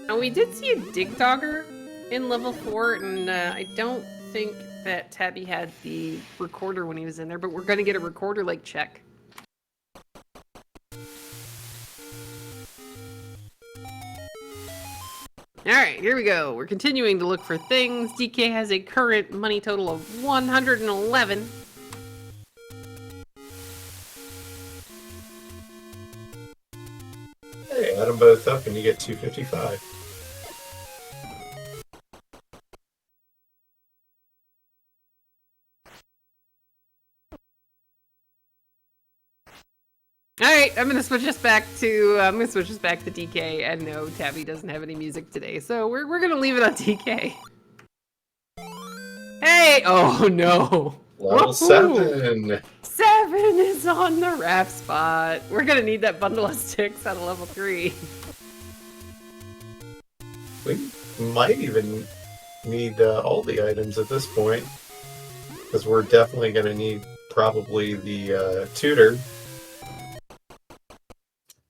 Now, we did see a Dig Dogger in level 4, and I don't think that Tabby had the recorder when he was in there, but we're gonna get a recorder like check. Alright, here we go. We're continuing to look for things. DK has a current money total of 111. Hey, add them both up and you get 255. Alright, I'm gonna switch us back to DK, and no, Tabby doesn't have any music today, so we're gonna leave it on DK. Hey! Oh no! Level 7! 7 is on the raft spot. We're gonna need that bundle of sticks out of level 3. We might even need all the items at this point, because we're definitely gonna need probably the tutor.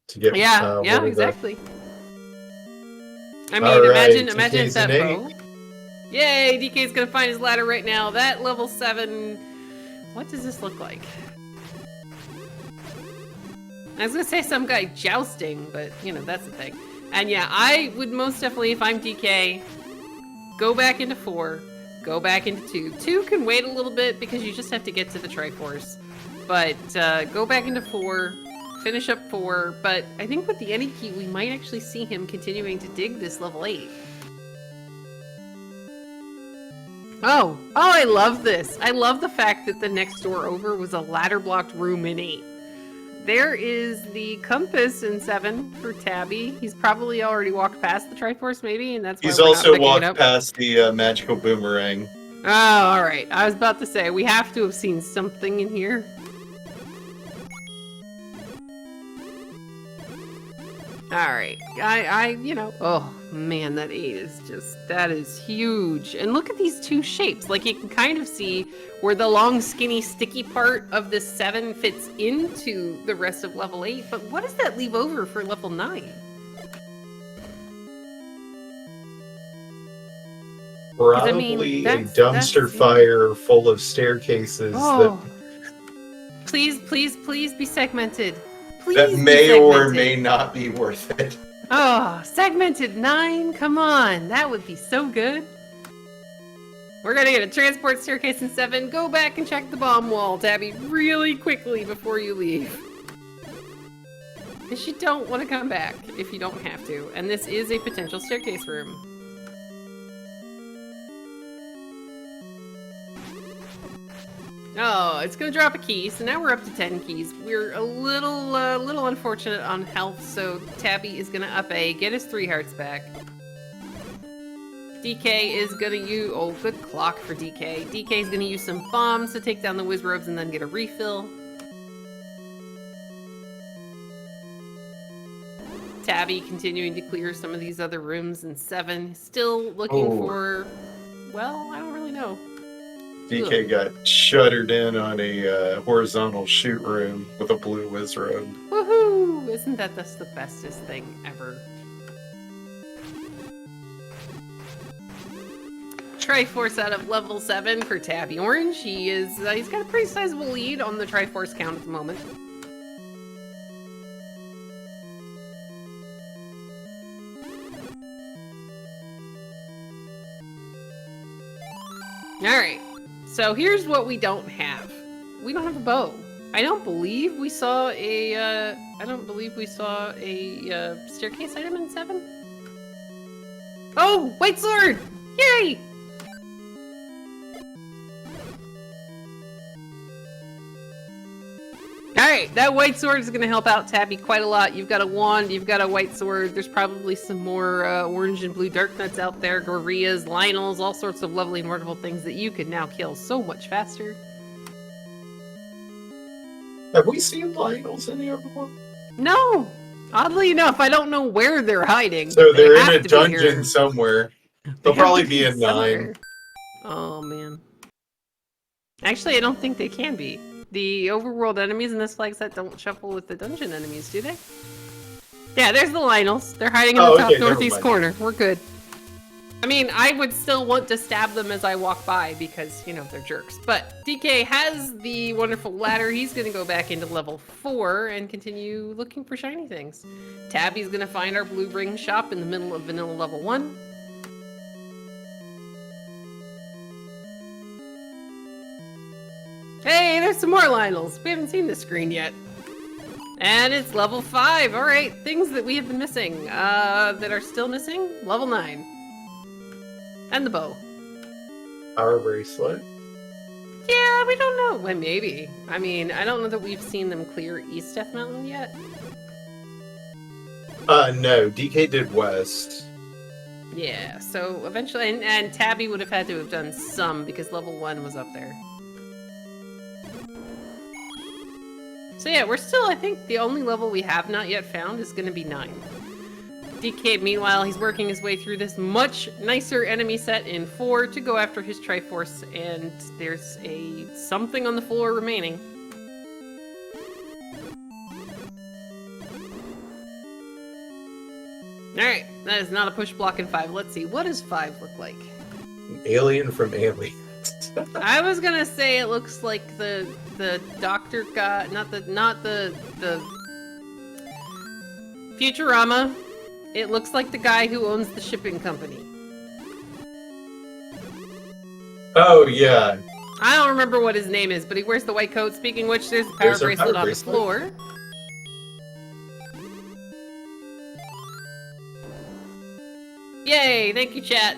To get, yeah, exactly. I mean, right, imagine if that bow. Yay, DK's gonna find his ladder right now. That level 7, what does this look like? I was gonna say some guy jousting, but you know, that's the thing. And yeah, I would most definitely, if I'm DK, go back into 4, go back into 2. 2 can wait a little bit because you just have to get to the Triforce. But go back into 4. Finish up 4, but I think with the any key, we might actually see him continuing to dig this level 8. Oh, I love this. I love the fact that the next door over was a ladder-blocked room in 8. There is the compass in 7 for Tabby. He's probably already walked past the Triforce, maybe, and that's why he's we're also not picking walked it up. past the magical boomerang. Oh, alright. I was about to say, we have to have seen something in here. Alright, you know, oh man, that 8 is just, that is huge. And look at these 2 shapes. Like, you can kind of see where the long, skinny, sticky part of this 7 fits into the rest of level 8, but what does that leave over for level 9? Probably a dumpster fire full of staircases Please be segmented. Please that may or may not be worth it. Oh, segmented 9? Come on, that would be so good. We're gonna get a transport staircase in 7. Go back and check the bomb wall, Tabby, really quickly before you leave. Because you don't want to come back if you don't have to. And this is a potential staircase room. Oh, it's gonna drop a key, so now we're up to 10 keys. We're a little unfortunate on health, so Tabby is gonna up A, get his 3 hearts back. DK is gonna use, oh, good clock for DK. DK is gonna use some bombs to take down the Wizrobes and then get a refill. Tabby continuing to clear some of these other rooms in 7. Still looking for, well, I don't really know. DK got shuttered in on a horizontal shoot room with a blue Wizrobe. Woohoo! Isn't that just the bestest thing ever? Triforce out of level 7 for Tabby Orange. He's got a pretty sizable lead on the Triforce count at the moment. Alright, so here's what we don't have. We don't have a bow. I don't believe we saw a, staircase item in 7? Oh, white sword! Yay! Alright, that white sword is going to help out Tabby quite a lot. You've got a wand, you've got a white sword, there's probably some more orange and blue dark nuts out there, Gorrias, Lionels, all sorts of lovely and wonderful things that you could now kill so much faster. Have we seen Lionels in the overworld? No! Oddly enough, I don't know where they're hiding. So they're in a dungeon somewhere. They'll probably be in 9. Somewhere. Oh, man. Actually, I don't think they can be. The overworld enemies in this flag set don't shuffle with the dungeon enemies, do they? Yeah, there's the Lionels. They're hiding in the top northeast corner. We're good. I mean, I would still want to stab them as I walk by because, you know, they're jerks. But DK has the wonderful ladder. He's going to go back into level 4 and continue looking for shiny things. Tabby's going to find our blue ring shop in the middle of vanilla level 1. Hey, there's some more Lionels. We haven't seen this screen yet. And it's level 5. All right, things that we have been missing. That are still missing. Level 9. And the bow. Power bracelet. Yeah, we don't know. Well, maybe. I mean, I don't know that we've seen them clear East Death Mountain yet. No. DK did West. Yeah, so eventually, and Tabby would have had to have done some because level 1 was up there. So yeah, we're still, I think, the only level we have not yet found is going to be 9. DK, meanwhile, he's working his way through this much nicer enemy set in 4 to go after his Triforce, and there's something on the floor remaining. Alright, that is not a push block in 5. Let's see, what does 5 look like? An alien from Aliens. I was gonna say it looks like the doctor guy, not the Futurama. It looks like the guy who owns the shipping company. Oh, yeah. I don't remember what his name is, but he wears the white coat. Speaking of which, there's a power bracelet on the floor. Yay! Thank you, chat.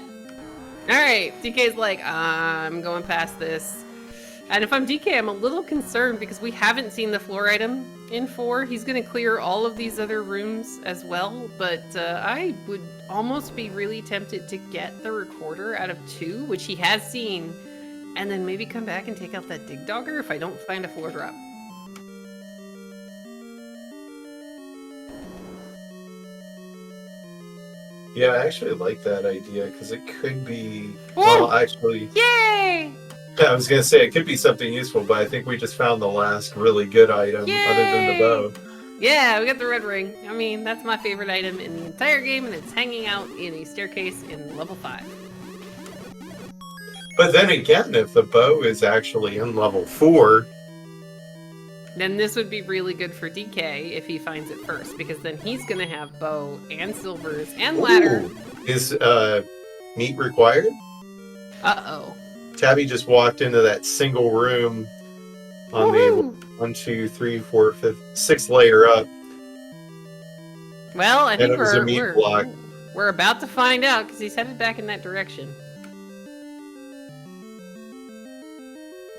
Alright, DK's like, I'm going past this. And if I'm DK, I'm a little concerned because we haven't seen the floor item in 4. He's going to clear all of these other rooms as well, but I would almost be really tempted to get the recorder out of 2, which he has seen, and then maybe come back and take out that dig dogger if I don't find a floor drop. Yeah, I actually like that idea because it could be. Well, actually. Yay! I was gonna say it could be something useful, but I think we just found the last really good item other than the bow. Yeah, we got the red ring. I mean, that's my favorite item in the entire game, and it's hanging out in a staircase in level 5. But then again, if the bow is actually in level 4, then this would be really good for DK if he finds it first, because then he's gonna have bow and silvers and ladder. Is meat required? Uh-oh. Tabby just walked into that single room on Woohoo! the 1, 2, 3, 4, 5, 6th layer up. Well, I And think it was a meat block. we're about to find out because he's headed back in that direction.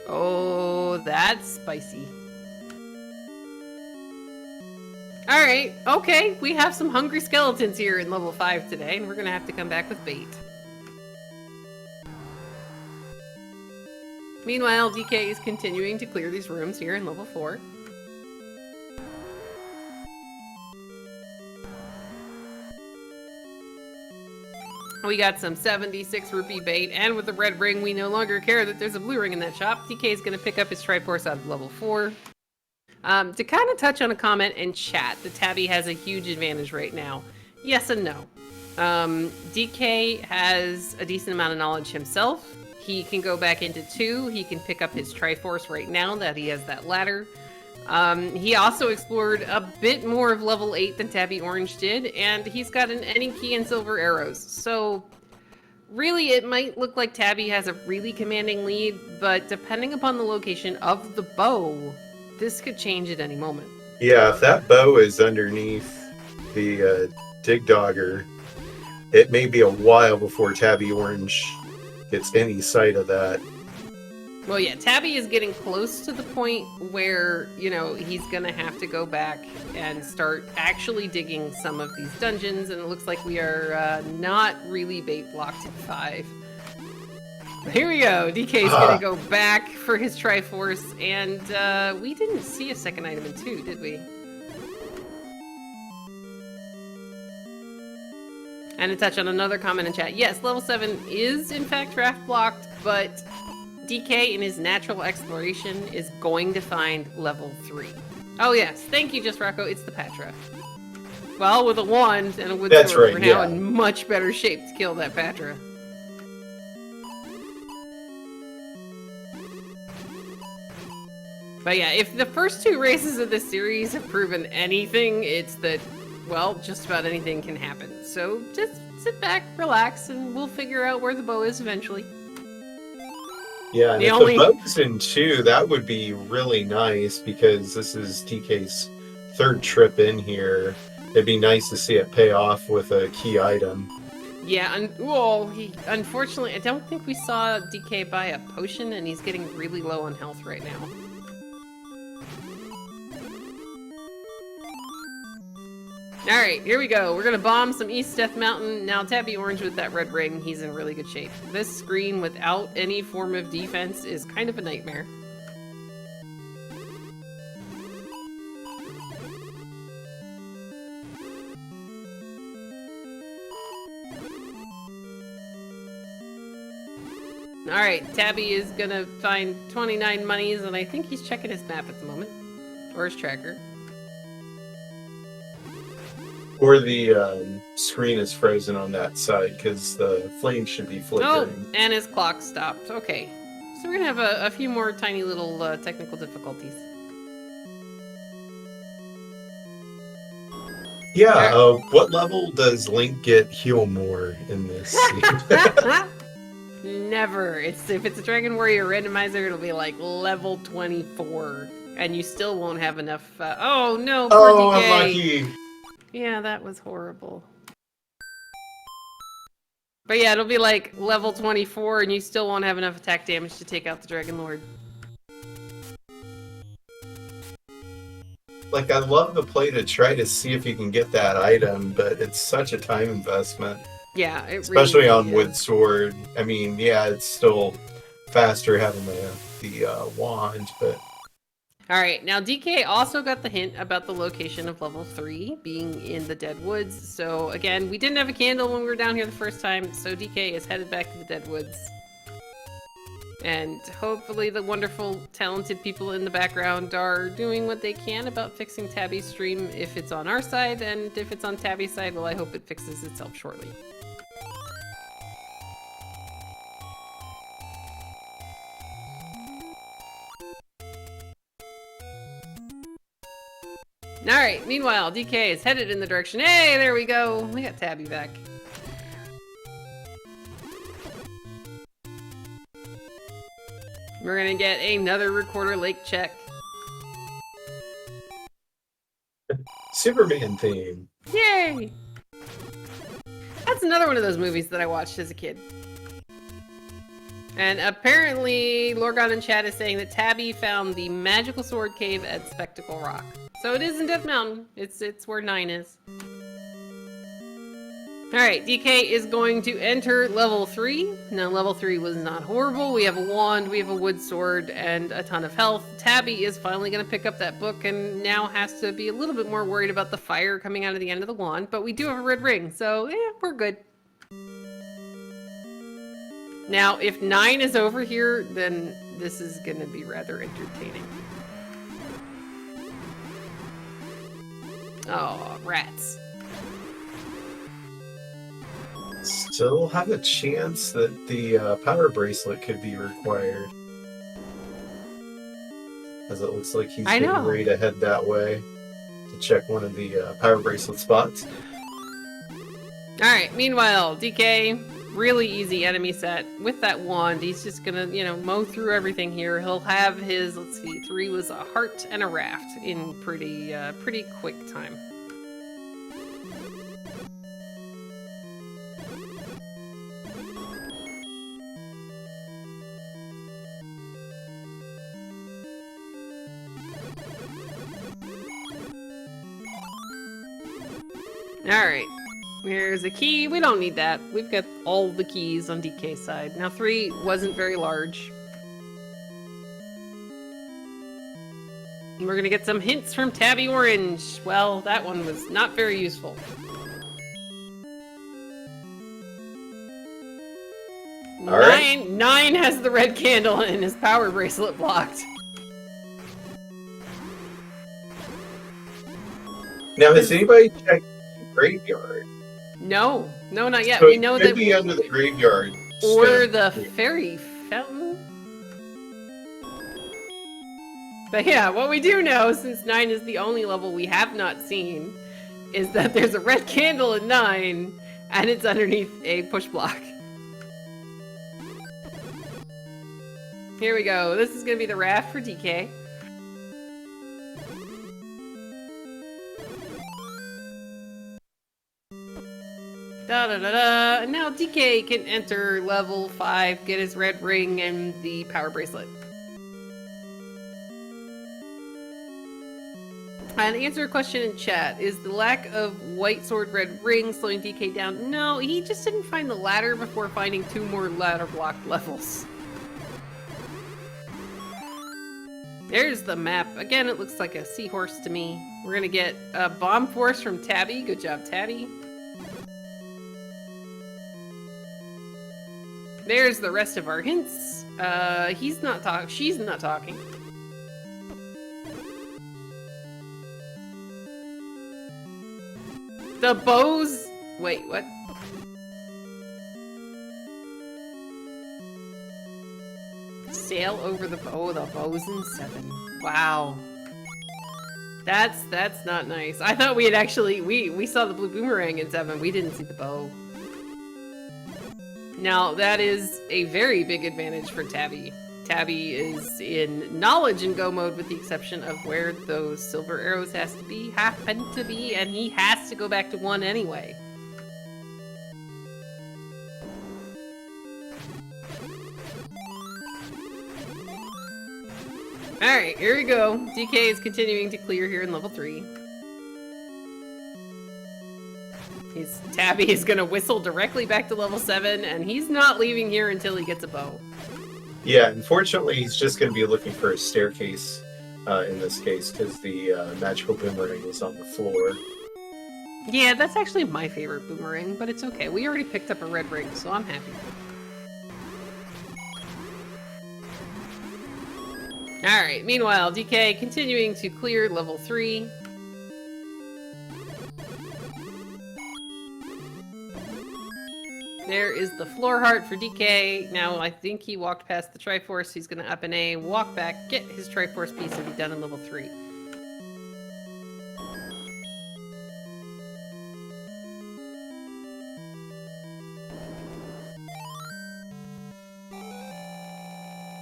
Oh, that's spicy. Alright, okay, we have some hungry skeletons here in level 5 today, and we're gonna have to come back with bait. Meanwhile, DK is continuing to clear these rooms here in level 4. We got some 76 rupee bait, and with the red ring, we no longer care that there's a blue ring in that shop. DK is going to pick up his Triforce out of level 4. To kind of touch on a comment in chat, the Tabby has a huge advantage right now. Yes and no. DK has a decent amount of knowledge himself. He can go back into 2. He can pick up his Triforce right now that he has that ladder. He also explored a bit more of level 8 than Tabby Orange did, and he's got an any key and silver arrows. So, really, it might look like Tabby has a really commanding lead, but depending upon the location of the bow, this could change at any moment. Yeah, if that bow is underneath the Dig Dogger, it may be a while before Tabby Orange gets any sight of that. Well, yeah, Tabby is getting close to the point where, you know, he's gonna have to go back and start actually digging some of these dungeons, and it looks like we are not really bait blocked in 5. Here we go. DK's gonna go back for his Triforce, and we didn't see a second item in 2, did we? And to touch on another comment in chat, yes, level 7 is in fact draft blocked, but DK in his natural exploration is going to find level 3. Oh yes, thank you, Just Rocco, it's the Patra. Well, with a wand and a wood sword, we're now in much better shape to kill that Patra. But yeah, if the first 2 races of this series have proven anything, it's that, well, just about anything can happen. So just sit back, relax, and we'll figure out where the bow is eventually. Yeah, and if the bow's in 2, that would be really nice, because this is DK's 3rd trip in here. It'd be nice to see it pay off with a key item. Yeah, unfortunately, I don't think we saw DK buy a potion, and he's getting really low on health right now. Alright, here we go. We're gonna bomb some East Death Mountain. Now, Tabby Orange with that red ring, he's in really good shape. This screen without any form of defense is kind of a nightmare. Alright, Tabby is gonna find 29 monies, and I think he's checking his map at the moment. Or his tracker. Or the screen is frozen on that side, because the flame should be flickering. Oh, and his clock stopped. Okay. So we're gonna have a few more tiny little technical difficulties. Yeah, what level does Link get heal more in this scene? Never. If it's a Dragon Warrior Randomizer, it'll be like level 24. And you still won't have enough... oh, no, poor DK. Unlucky. Yeah, that was horrible. But yeah, it'll be like level 24, and you still won't have enough attack damage to take out the Dragon Lord. Like, I love the play to try to see if you can get that item, but it's such a time investment. Yeah, it especially really on is. Wood Sword. I mean, yeah, it's still faster having the wand, but... Alright, now DK also got the hint about the location of level 3 being in the Dead Woods. So again, we didn't have a candle when we were down here the first time, so DK is headed back to the Dead Woods. And hopefully the wonderful, talented people in the background are doing what they can about fixing Tabby's stream if it's on our side, and if it's on Tabby's side, well, I hope it fixes itself shortly. Alright, meanwhile, DK is headed in the direction. Hey, there we go. We got Tabby back. We're gonna get another Recorder Lake check. Superman theme. Yay! That's another one of those movies that I watched as a kid. And apparently, Lorgon in chat is saying that Tabby found the magical sword cave at Spectacle Rock. So it is in Death Mountain. It's where 9 is. Alright, DK is going to enter level 3. Now, level 3 was not horrible. We have a wand, we have a wood sword, and a ton of health. Tabby is finally going to pick up that book and now has to be a little bit more worried about the fire coming out of the end of the wand. But we do have a red ring, so we're good. Now, if 9 is over here, then this is going to be rather entertaining. Oh, rats. Still have a chance that the power bracelet could be required. As it looks like he's getting ready to head that way to check one of the power bracelet spots. Alright, meanwhile, DK, really easy enemy set. With that wand, he's just gonna, mow through everything here. He'll have his, let's see, 3 was a heart and a raft in pretty quick time. Alright, here's a key. We don't need that. We've got all the keys on DK's side. Now 3 wasn't very large. And we're gonna get some hints from Tabby Orange. Well, that one was not very useful. All right. 9 has the red candle and his power bracelet blocked. Now, has anybody checked graveyard? No, not yet. So we know it could that be under the graveyard. or the fairy fountain. But yeah, what we do know, since 9 is the only level we have not seen, is that there's a red candle in 9, and it's underneath a push block. Here we go. This is gonna be the raft for DK. Da-da-da-da. And now DK can enter level 5, get his red ring and the power bracelet. And answer a question in chat. Is the lack of white sword red ring slowing DK down? No, he just didn't find the ladder before finding 2 more ladder blocked levels. There's the map. Again, it looks like a seahorse to me. We're gonna get a bomb force from Tabby. Good job, Tabby. There's the rest of our hints. He's not talking. She's not talking. The bows. Wait, what? Sail over the bow. The bows in 7. Wow. That's not nice. I thought we had actually we saw the blue boomerang in 7. We didn't see the bow. Now, that is a very big advantage for Tabby. Tabby is in knowledge and go mode with the exception of where those silver arrows happen to be, and he has to go back to 1 anyway. Alright, here we go. DK is continuing to clear here in level 3. Tabby is gonna whistle directly back to level 7, and he's not leaving here until he gets a bow. Yeah, unfortunately, he's just going to be looking for a staircase in this case, because the magical boomerang is on the floor. Yeah, that's actually my favorite boomerang, but it's okay. We already picked up a red ring, so I'm happy. Alright, meanwhile, DK continuing to clear level 3. There is the floor heart for DK. Now, I think he walked past the Triforce. He's going to up an A, walk back, get his Triforce piece, and be done in level 3.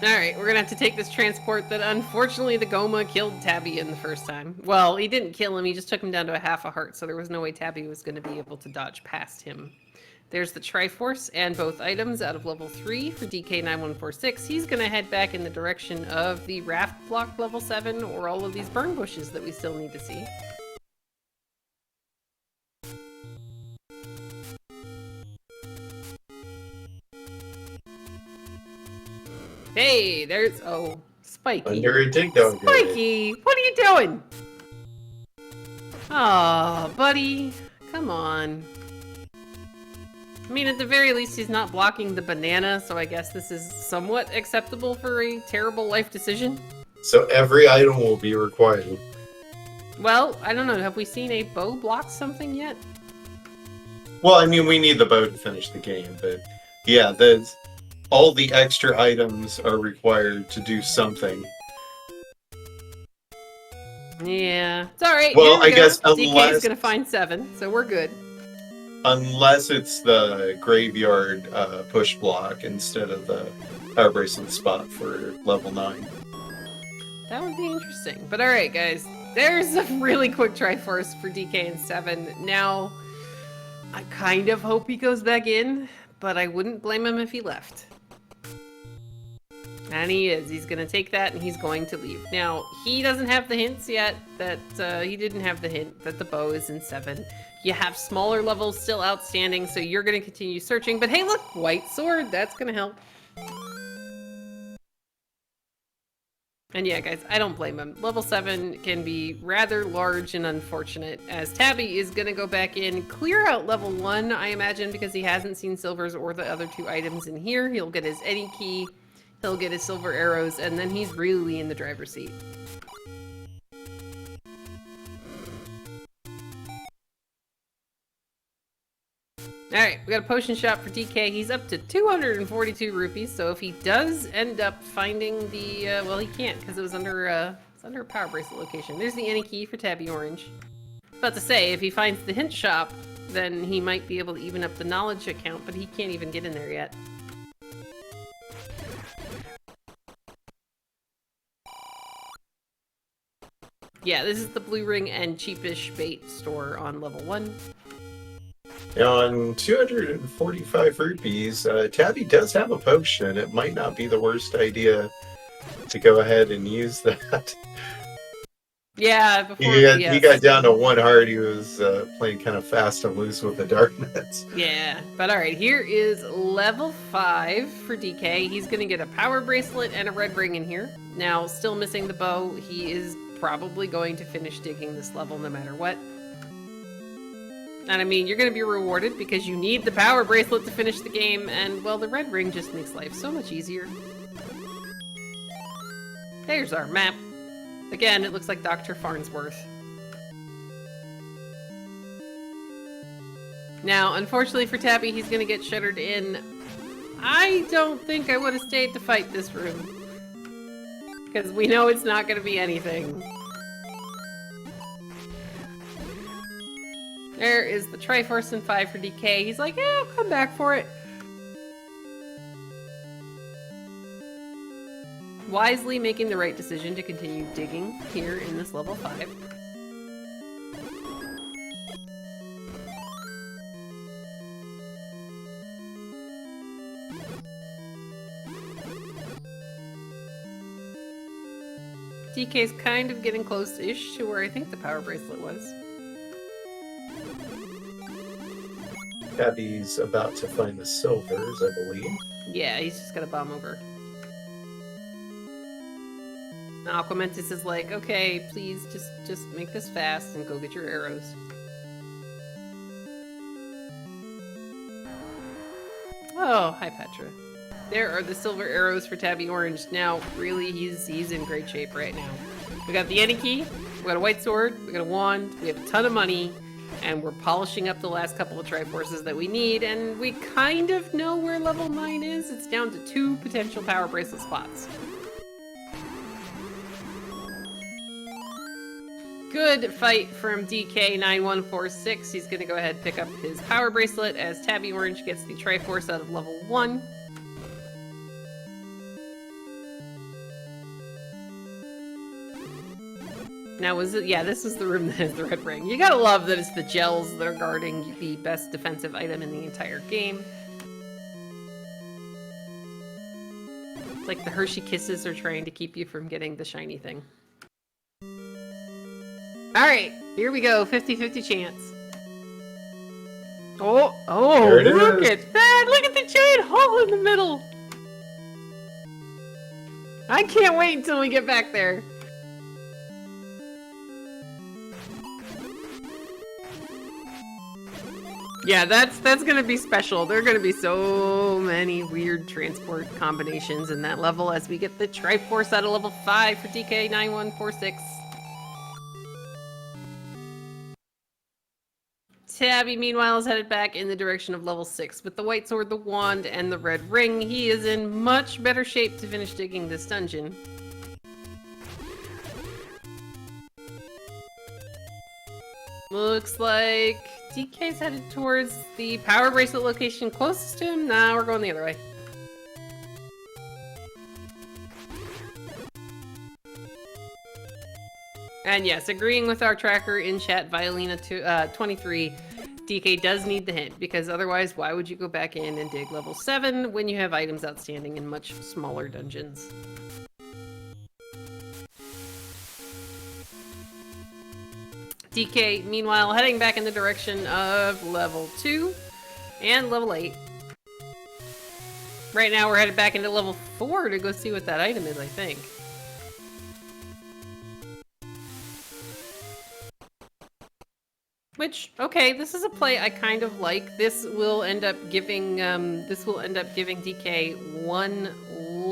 Alright, we're gonna have to take this transport that unfortunately the Goma killed Tabby in the first time. Well, he didn't kill him, he just took him down to a half a heart, so there was no way Tabby was gonna be able to dodge past him. There's the Triforce and both items out of level 3 for dk9146. He's gonna head back in the direction of the raft block level 7 or all of these burn bushes that we still need to see. Hey, there's... oh, Spiky. Under a dig dog. Spiky, what are you doing? Aw, buddy. Come on. I mean, at the very least, he's not blocking the banana, so I guess this is somewhat acceptable for a terrible life decision. So every item will be required. Well, I don't know. Have we seen a bow block something yet? Well, I mean, we need the bow to finish the game, but yeah, all the extra items are required to do something. Yeah, it's all right. Well, I guess DK is gonna find 7, so we're good. Unless it's the graveyard push block instead of the power bracelet spot for level 9. That would be interesting. But all right, guys, there's a really quick Triforce for DK in 7. Now, I kind of hope he goes back in, but I wouldn't blame him if he left. And he is. He's going to take that and he's going to leave. Now, he doesn't have the hints yet that he didn't have the hint that the bow is in 7. You have smaller levels still outstanding, so you're going to continue searching. But hey, look, white sword. That's going to help. And yeah, guys, I don't blame him. Level 7 can be rather large and unfortunate, as Tabby is going to go back in, clear out level 1, I imagine, because he hasn't seen silvers or the other 2 items in here. He'll get his Eddie key. He'll get his silver arrows, and then he's really in the driver's seat. Alright, we got a potion shop for DK. He's up to 242 rupees, so if he does end up finding the... well, he can't, because it was under a power bracelet location. There's the any key for Tabby Orange. About to say, if he finds the hint shop, then he might be able to even up the knowledge account, but he can't even get in there yet. Yeah, this is the Blue Ring and Cheapish Bait store on level 1. Now, on 245 rupees, Tabby does have a potion. It might not be the worst idea to go ahead and use that. Yeah, before he got down to 1 heart. He was playing kind of fast and loose with the darkness. Yeah, but alright, here is level 5 for DK. He's going to get a power bracelet and a red ring in here. Now, still missing the bow. He is probably going to finish digging this level no matter what. And I mean, you're going to be rewarded because you need the power bracelet to finish the game, and well, the red ring just makes life so much easier. There's our map. Again, it looks like Dr. Farnsworth. Now, unfortunately for Tabby, he's going to get shuttered in. I don't think I would have stayed to fight this room, because we know it's not going to be anything. There is the Triforce and 5 for DK. He's like, yeah, I'll come back for it. Wisely making the right decision to continue digging here in this level 5. DK's kind of getting close-ish to where I think the power bracelet was. Tabby's about to find the silvers, I believe. Yeah, he's just got a bomb over. Aquamentus is like, okay, please just make this fast and go get your arrows. Oh, hi Petra. There are the silver arrows for Tabby Orange. Now, really, he's in great shape right now. We got the Eddie key, we got a white sword, we got a wand, we have a ton of money, and we're polishing up the last couple of Triforces that we need, and we kind of know where level 9 is. It's down to 2 potential power bracelet spots. Good fight from dk9146. He's going to go ahead and pick up his power bracelet as Tabby Orange gets the Triforce out of level 1. Now, was it? Yeah, this was the room that has the red ring. You gotta love that it's the gels that are guarding the best defensive item in the entire game. It's like the Hershey Kisses are trying to keep you from getting the shiny thing. Alright, here we go. 50-50 chance. Oh, look at that! Look at the giant hole in the middle! I can't wait until we get back there. Yeah, that's gonna be special. There are gonna be so many weird transport combinations in that level as we get the Triforce out of level 5 for dk9146. Tabby, meanwhile, is headed back in the direction of level 6. With the white sword, the wand, and the red ring, he is in much better shape to finish digging this dungeon. Looks like DK's headed towards the power bracelet location closest to him. Nah, we're going the other way. And yes, agreeing with our tracker in chat, Violina23, DK does need the hint, because otherwise, why would you go back in and dig level 7 when you have items outstanding in much smaller dungeons? DK, meanwhile, heading back in the direction of level 2 and level 8. Right now, we're headed back into level 4 to go see what that item is, I think. Which, okay, this is a play I kind of like. This will end up giving DK one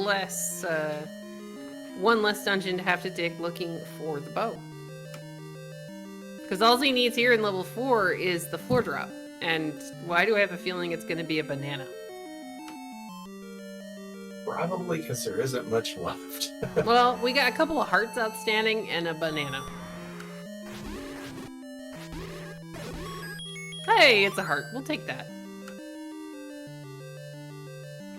less dungeon to have to dig looking for the bow. Because all he needs here in level 4 is the floor drop. And why do I have a feeling it's going to be a banana? Probably because there isn't much left. Well, we got a couple of hearts outstanding and a banana. Hey, it's a heart. We'll take that.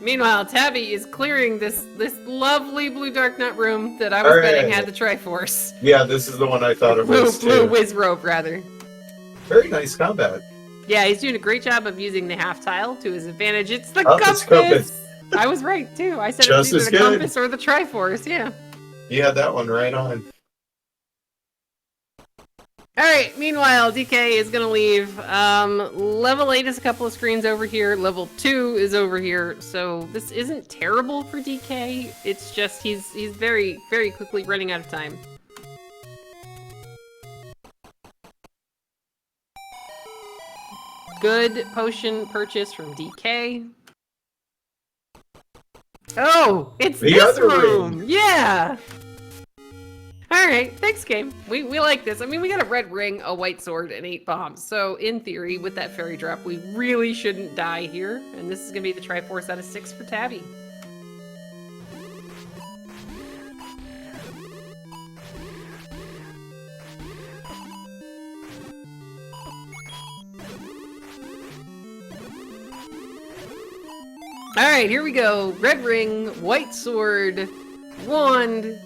Meanwhile, Tabby is clearing this lovely blue dark nut room that I was betting had the Triforce. Yeah, this is the one I thought it was too. Blue whiz rope, rather. Very nice combat. Yeah, he's doing a great job of using the half tile to his advantage. It's the compass! I was right, too. I said it was either the compass or the Triforce, yeah. You had that one right on. Alright, meanwhile, DK is gonna leave. Level 8 is a couple of screens over here. Level 2 is over here. So this isn't terrible for DK. It's just he's very, very quickly running out of time. Good potion purchase from DK. Oh, it's the this other room! Yeah! Alright, thanks game. We like this. I mean, we got a red ring, a white sword, and 8 bombs. So, in theory, with that fairy drop, we really shouldn't die here. And this is going to be the Triforce out of 6 for Tabby. Alright, here we go. Red ring, white sword, wand.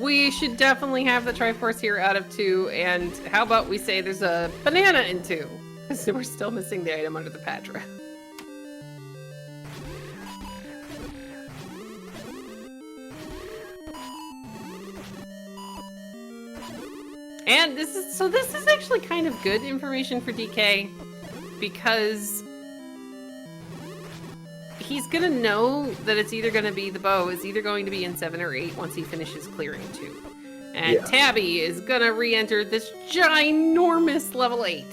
We should definitely have the Triforce here out of 2, and how about we say there's a banana in 2? So we're still missing the item under the Patra. And this is actually kind of good information for DK, because he's gonna know that it's either gonna be the bow is either going to be in 7 or 8 once he finishes clearing 2. And yeah. Tabby is gonna re-enter this ginormous level 8.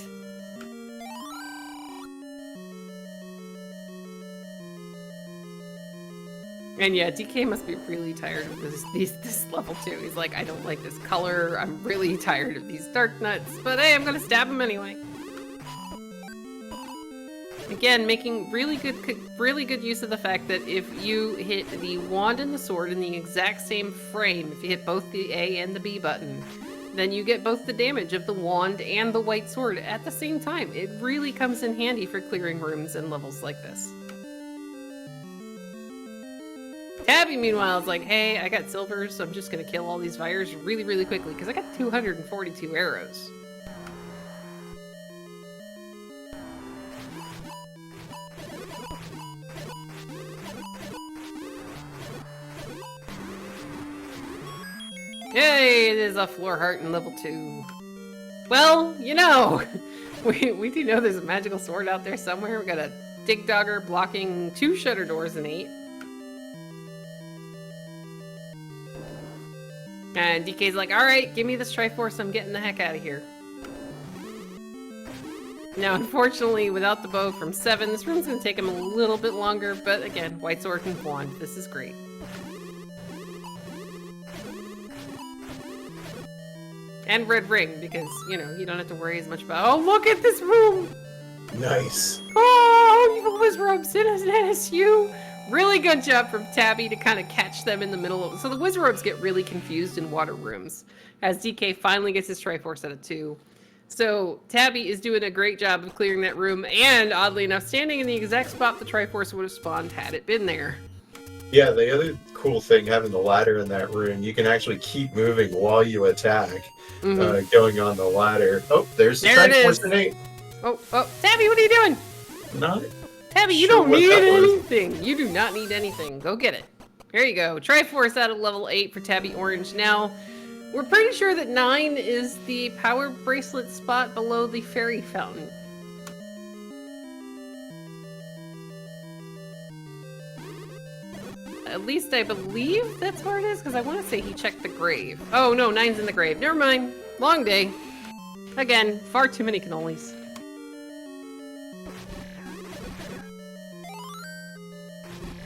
And yeah, DK must be really tired of this level 2. He's like, I don't like this color, I'm really tired of these dark nuts, but hey, I'm gonna stab him anyway. Again, making really good use of the fact that if you hit the wand and the sword in the exact same frame, if you hit both the A and the B button, then you get both the damage of the wand and the white sword at the same time. It really comes in handy for clearing rooms and levels like this. Tabby, meanwhile, is like, hey, I got silvers, so I'm just going to kill all these fires really, really quickly, because I got 242 arrows. Yay, it is a floor heart in level 2. Well, you know, we do know there's a magical sword out there somewhere. We got a dig dogger blocking 2 shutter doors in 8. And DK's like, alright, give me this Triforce, I'm getting the heck out of here. Now, unfortunately, without the bow from 7, this room's gonna take him a little bit longer, but again, white sword and wand, this is great. And red ring, because, you know, you don't have to worry as much about, oh, look at this room! Nice. Oh, you Wizrobes in an NSU! Really good job from Tabby to kind of catch them in the middle of... So the Wizrobes get really confused in water rooms, as DK finally gets his Triforce out of 2. So Tabby is doing a great job of clearing that room, and oddly enough, standing in the exact spot the Triforce would have spawned had it been there. Yeah, the other cool thing, having the ladder in that room, you can actually keep moving while you attack, going on the ladder. Oh, there's the Triforce in 8. Oh, Tabby, what are you doing? Not Tabby, you don't need anything. You do not need anything. Go get it. There you go. Triforce out of level 8 for Tabby Orange. Now, we're pretty sure that 9 is the power bracelet spot below the fairy fountain. At least I believe that's where it is, because I want to say he checked the grave. Oh, no, 9's in the grave. Never mind. Long day. Again, far too many cannolis.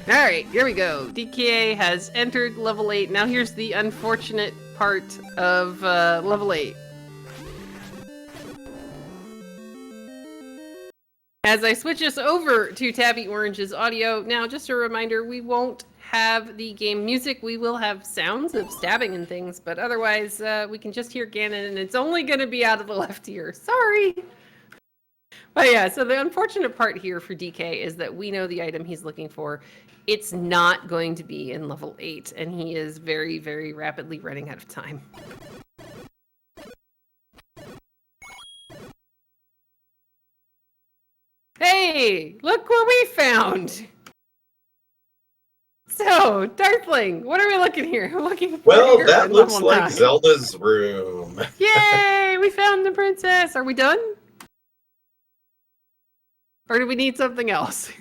Alright, here we go. DKA has entered level 8. Now here's the unfortunate part of level 8. As I switch us over to Tabby Orange's audio, now just a reminder, we won't have the game music. We will have sounds of stabbing and things, but otherwise we can just hear Ganon, and it's only going to be out of the left ear. Sorry! But yeah, so the unfortunate part here for DK is that we know the item he's looking for. It's not going to be in level 8, and he is very, very rapidly running out of time. Hey, look what we found! So, Darthling, what are we looking here? We're looking for well, that looks like Zelda's room. Yay! We found the princess! Are we done? Or do we need something else?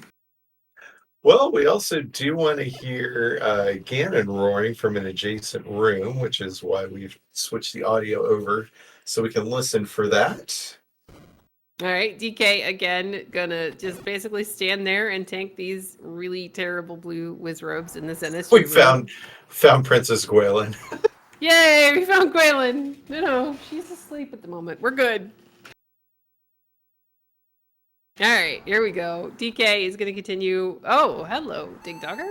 Well, we also do want to hear Ganon roaring from an adjacent room, which is why we've switched the audio over so we can listen for that. All right, DK, again, gonna just basically stand there and tank these really terrible blue Wizrobes in this NSG We room. found Princess Gwaelin. Yay, we found Gwaelin. No, she's asleep at the moment. We're good. All right, here we go. DK is going to continue. Oh, hello, Dig Dogger.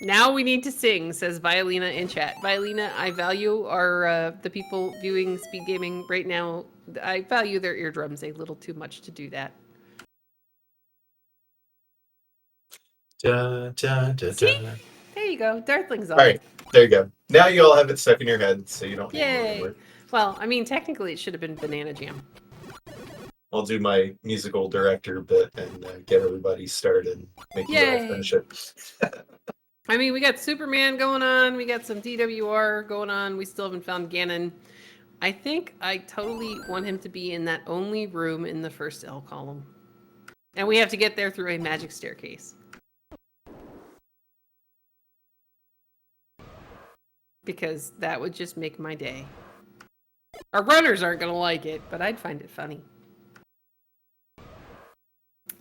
Now we need to sing, says Violina in chat. Violina, I value the people viewing SpeedGaming right now. I value their eardrums a little too much to do that. Da, da, da, See? da. There you go. Darthling's on. All right, there you go. Now you all have it stuck in your head, so you don't need it anymore. Well, I mean, technically it should have been Banana Jam. I'll do my musical director bit and get everybody started. Make you all finish it. I mean, we got Superman going on. We got some DWR going on. We still haven't found Ganon. I think I totally want him to be in that only room in the first L column. And we have to get there through a magic staircase. Because that would just make my day. Our runners aren't going to like it, but I'd find it funny.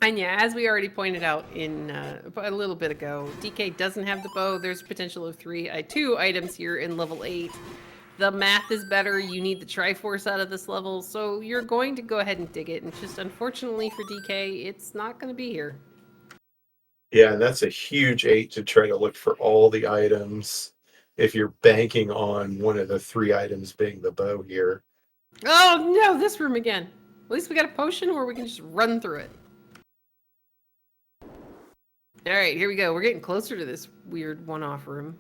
And yeah, as we already pointed out in a little bit ago, DK doesn't have the bow. There's a potential of 2 items here in level 8. The math is better. You need the Triforce out of this level, so you're going to go ahead and dig it. And just unfortunately for DK, it's not going to be here. Yeah, that's a huge 8 to try to look for all the items if you're banking on one of the 3 items being the bow here. Oh no, this room again. At least we got a potion where we can just run through it. All right, here we go. We're getting closer to this weird one-off room.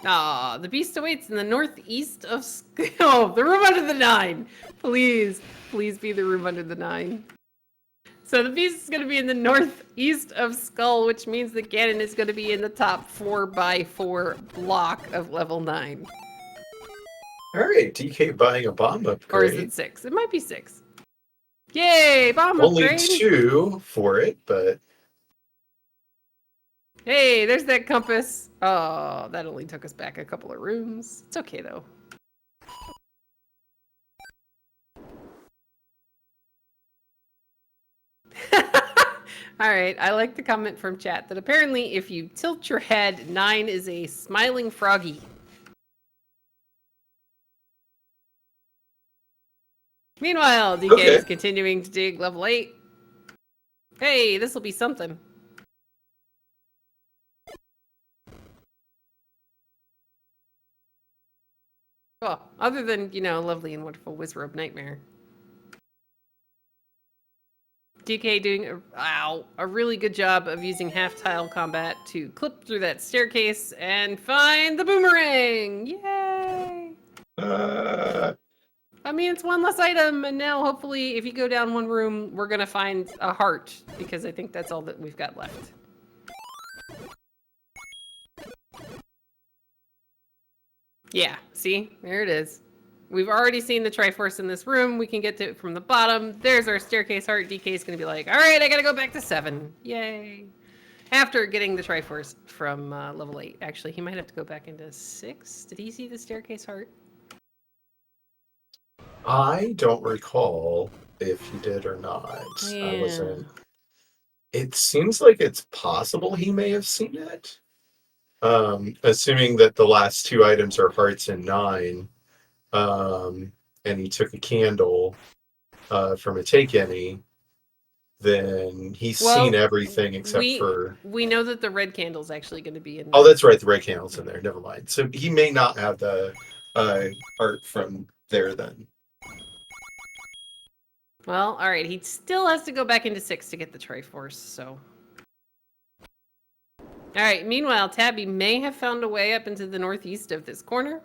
Ah, the beast awaits in the northeast of... Oh, the room under the 9. Please, please be the room under the 9. So the beast is going to be in the northeast of Skull, which means that Ganon is going to be in the top 4x4 block of level 9. All right, DK buying a bomb upgrade. Or is it 6? It might be 6. Yay, bomb Only upgrade! 2 for it, but... Hey, there's that compass. Oh, that only took us back a couple of rooms. It's okay, though. All right, I like the comment from chat that apparently if you tilt your head, 9 is a smiling froggy. Meanwhile, DK is continuing to dig level 8. Hey, this will be something. Well, other than, you know, lovely and wonderful Wizrobe Nightmare. DK doing a really good job of using half-tile combat to clip through that staircase and find the boomerang! Yay! I mean, it's one less item, and now hopefully if you go down one room, we're gonna find a heart, because I think that's all that we've got left. Yeah, see? There it is. We've already seen the Triforce in this room. We can get to it from the bottom. There's our staircase heart. DK's gonna be like, all right, I gotta go back to 7. Yay. After getting the Triforce from level 8. Actually, he might have to go back into 6. Did he see the staircase heart? I don't recall if he did or not. Yeah. I wasn't... It seems like it's possible he may have seen it. Assuming that the last 2 items are hearts and 9. And he took a candle from a take any, then he's seen everything except for... We know that the red candle's actually going to be in there. Oh, that's right, the red candle's in there. Never mind. So he may not have the art from there then. Well, all right. He still has to go back into 6 to get the Triforce, so... All right, meanwhile, Tabby may have found a way up into the northeast of this corner.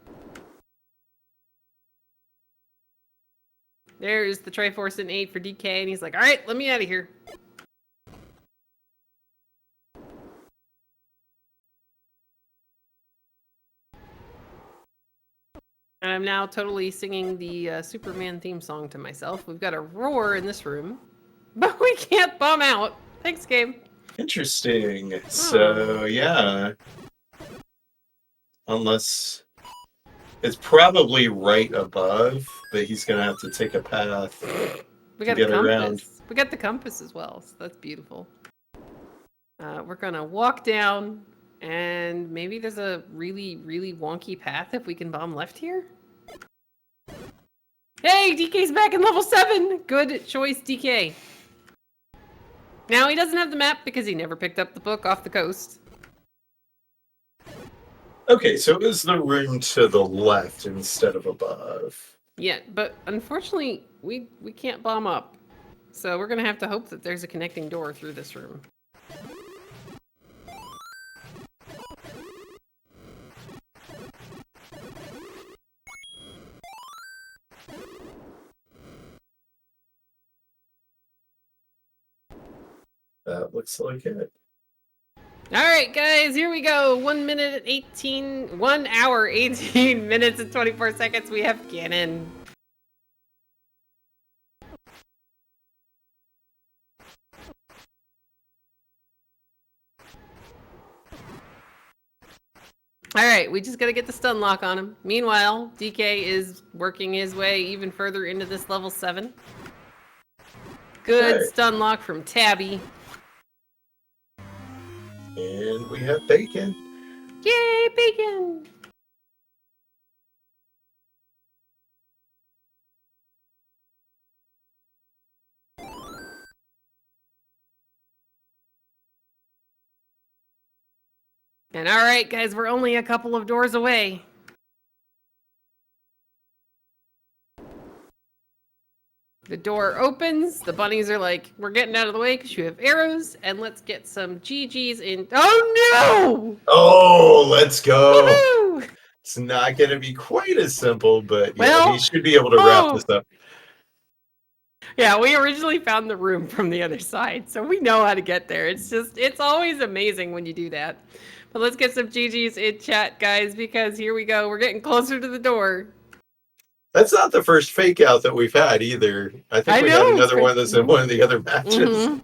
There's the Triforce in 8 for DK, and he's like, all right, let me out of here. And I'm now totally singing the Superman theme song to myself. We've got a roar in this room, but we can't bomb out. Thanks, game. Interesting. So, yeah. Unless... It's probably right above, but he's going to have to take a path we got to get the compass. around. We got the compass as well, so that's beautiful. We're going to walk down, and maybe there's a really, really wonky path if we can bomb left here? Hey, DK's back in level 7! Good choice, DK. Now, he doesn't have the map because he never picked up the book off the coast. Okay, so it was the room to the left instead of above. Yeah, but unfortunately, we can't bomb up. So we're going to have to hope that there's a connecting door through this room. That looks like it. All right, guys, here we go. 1 hour, 18 minutes and 24 seconds. We have Ganon. All right, we just got to get the stun lock on him. Meanwhile, DK is working his way even further into this level 7. Good stun lock from Tabby. And we have bacon. Yay, bacon! And all right, guys, we're only a couple of doors away. The door opens. The bunnies are like, we're getting out of the way because you have arrows. And let's get some GGs in. Oh, Oh, let's no! go. Woohoo! It's not going to be quite as simple, but yeah, he Well, should be able to wrap this up. Yeah, we originally found the room from the other side, so we know how to get there. It's always amazing when you do that. But let's get some GGs in chat, guys, because here we go. We're getting closer to the door. That's not the first fake out that we've had either. I think we had another one of those in one of the other matches.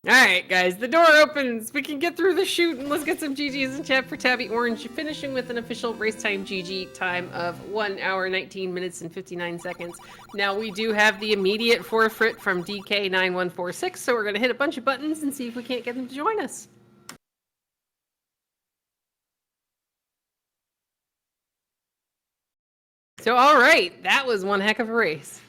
All right, guys, the door opens. We can get through the shoot, and let's get some GGs in chat for Tabby Orange, finishing with an official race time GG time of 1 hour, 19 minutes, and 59 seconds. Now, we do have the immediate forfeit from dk9146, so we're going to hit a bunch of buttons and see if we can't get them to join us. So, all right, that was one heck of a race.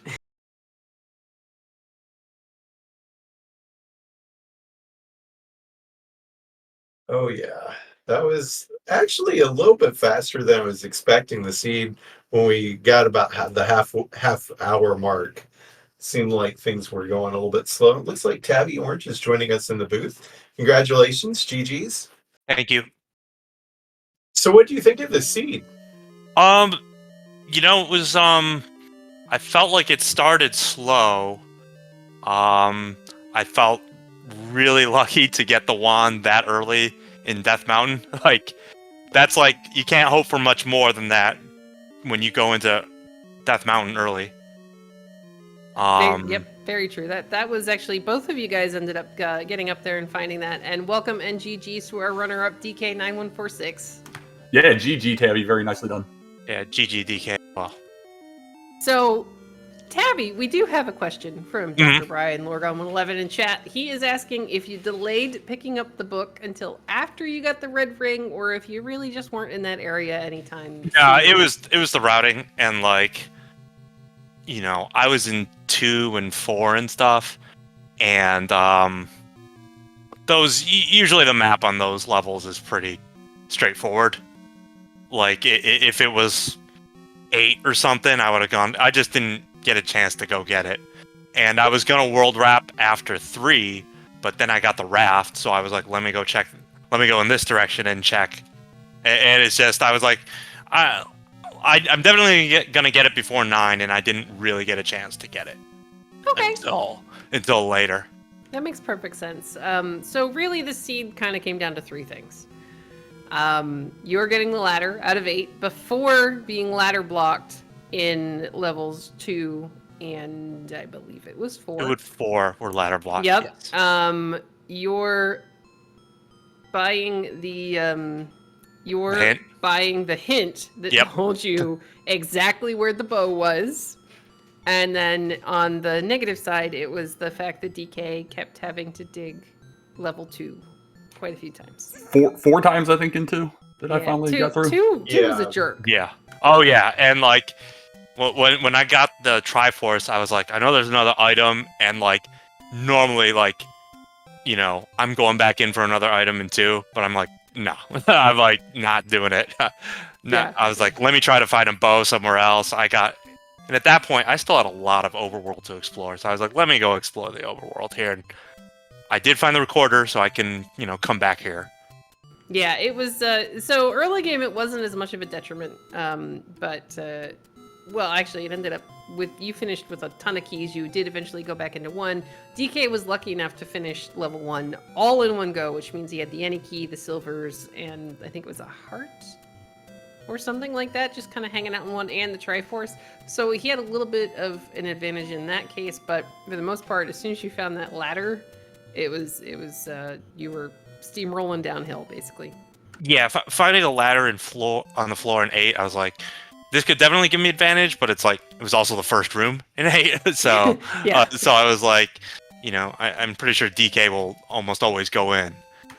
Oh yeah, that was actually a little bit faster than I was expecting the seed when we got about the half hour mark. Seemed like things were going a little bit slow. It looks like Tabby Orange is joining us in the booth. Congratulations, GG's. Thank you. So what do you think of the seed? You know, it was I felt like it started slow. I felt really lucky to get the wand that early in Death Mountain. Like, that's like, you can't hope for much more than that when you go into Death Mountain early. Yep, very true. That was actually, both of you guys ended up getting up there and finding that. And welcome NGGs to our runner-up dk9146. Yeah, GG, Tabby. Very nicely done. Yeah, GG DK. Well, so Tabby, we do have a question from Dr. Brian Lorgon111 in chat. He is asking if you delayed picking up the book until after you got the red ring, or if you really just weren't in that area anytime. Yeah, it was the routing, and like, you know, I was in 2 and 4 and stuff, and those usually the map on those levels is pretty straightforward. Like, if it was 8 or something, I would have gone. I just didn't get a chance to go get it, and I was gonna world wrap after 3, but then I got the raft, so I was like, let me go in this direction and check. And it's just, I was like, I'm definitely gonna get it before 9, and I didn't really get a chance to get it. Okay. Until later. That makes perfect sense. So really, the seed kind of came down to 3 things. You're getting the ladder out of 8 before being ladder blocked in levels 2 and I believe it was 4. It was 4 were ladder blocked. Yep. Yes. You're buying the buying the hint that told you exactly where the bow was. And then on the negative side, it was the fact that DK kept having to dig level 2 quite a few times. Four times, I think, in 2 that I finally got through. Two was a jerk. Yeah. Oh yeah, and like when I got the Triforce, I was like, I know there's another item, and like normally, like, you know, I'm going back in for another item in 2, but I'm like, no, I'm like not doing it. Yeah. I was like, let me try to find a bow somewhere else. And at that point, I still had a lot of overworld to explore, so I was like, let me go explore the overworld here. And I did find the recorder, so I can, you know, come back here. Yeah, it was, so early game it wasn't as much of a detriment, but, well, actually it ended up with, you finished with a ton of keys, you did eventually go back into 1. DK was lucky enough to finish level 1 all in one go, which means he had the any key, the silvers, and I think it was a heart? Or something like that, just kind of hanging out in 1, and the Triforce. So he had a little bit of an advantage in that case, but for the most part, as soon as you found that ladder, it was you were steamrolling downhill, basically. Yeah, finding a ladder on the floor in 8, I was like, this could definitely give me advantage, but it's like, it was also the first room in 8, so yeah. So I was like, you know, I'm pretty sure DK will almost always go in.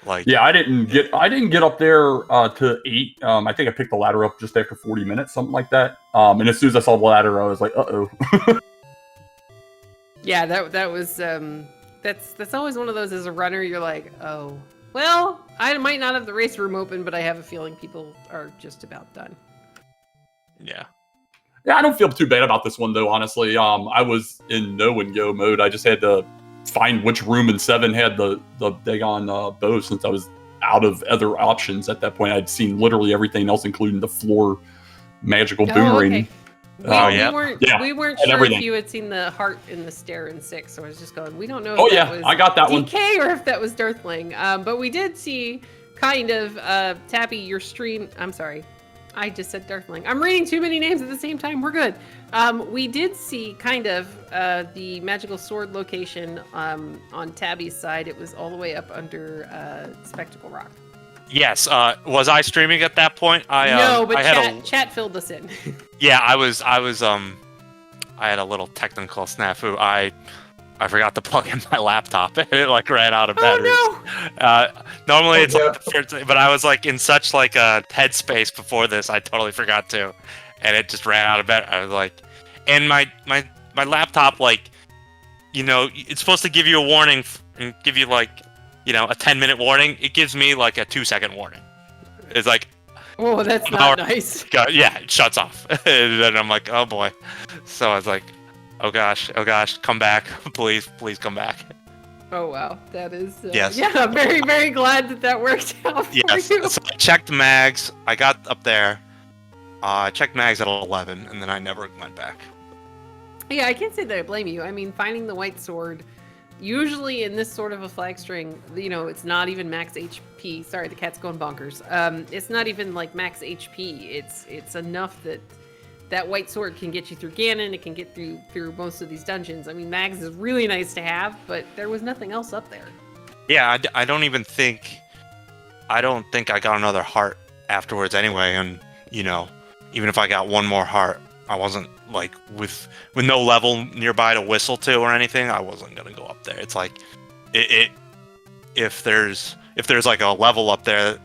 Like, yeah, I didn't get up there to 8. I think I picked the ladder up just after 40 minutes, something like that. And as soon as I saw the ladder, I was like, uh-oh. Yeah, that was that's always one of those as a runner. You're like, oh, well, I might not have the race room open, but I have a feeling people are just about done. Yeah. Yeah, I don't feel too bad about this one though. Honestly, I was in no and go mode. I just had to find which room in 7 had the daggone bow, since I was out of other options at that point. I'd seen literally everything else, including the floor magical boomerang. Okay. We weren't sure everything. if you had seen the heart in the stair in 6, so I was just going, we don't know if Oh that yeah, was I got that one. DK or if that was Darthling. But we did see kind of, Tabby, your stream, I'm sorry, I just said Darthling. I'm reading too many names at the same time, we're good. We did see kind of the magical sword location on Tabby's side. It was all the way up under Spectacle Rock. Yes. Was I streaming at that point? No, but I chat filled us in. Yeah, I was. I had a little technical snafu. I forgot to plug in my laptop, and it like ran out of batteries. Oh no! Normally it's like the first, but I was like in such like a headspace before this, I totally forgot to, and it just ran out of battery. I was like, and my laptop, like, you know, it's supposed to give you a warning and give you like, you know, a 10-minute warning. It gives me like a 2-second warning. It's like, oh, that's not nice. Yeah, it shuts off. And then I'm like, oh boy. So I was like, oh gosh, come back. Please come back. Oh wow, that is... yes. Yeah, I'm very, very glad that worked out for you. So I checked mags. I got up there. I checked mags at 11, and then I never went back. Yeah, I can't say that I blame you. I mean, finding the white sword, usually in this sort of a flag string, you know, it's not even max HP. Sorry, the cat's going bonkers. It's not even like max HP. It's enough that that white sword can get you through Ganon. It can get through most of these dungeons. I mean, mags is really nice to have, but there was nothing else up there. Yeah, I don't think I got another heart afterwards anyway. And you know, even if I got one more heart, I wasn't like with no level nearby to whistle to or anything. I wasn't gonna go up there. It's like if there's like a level up there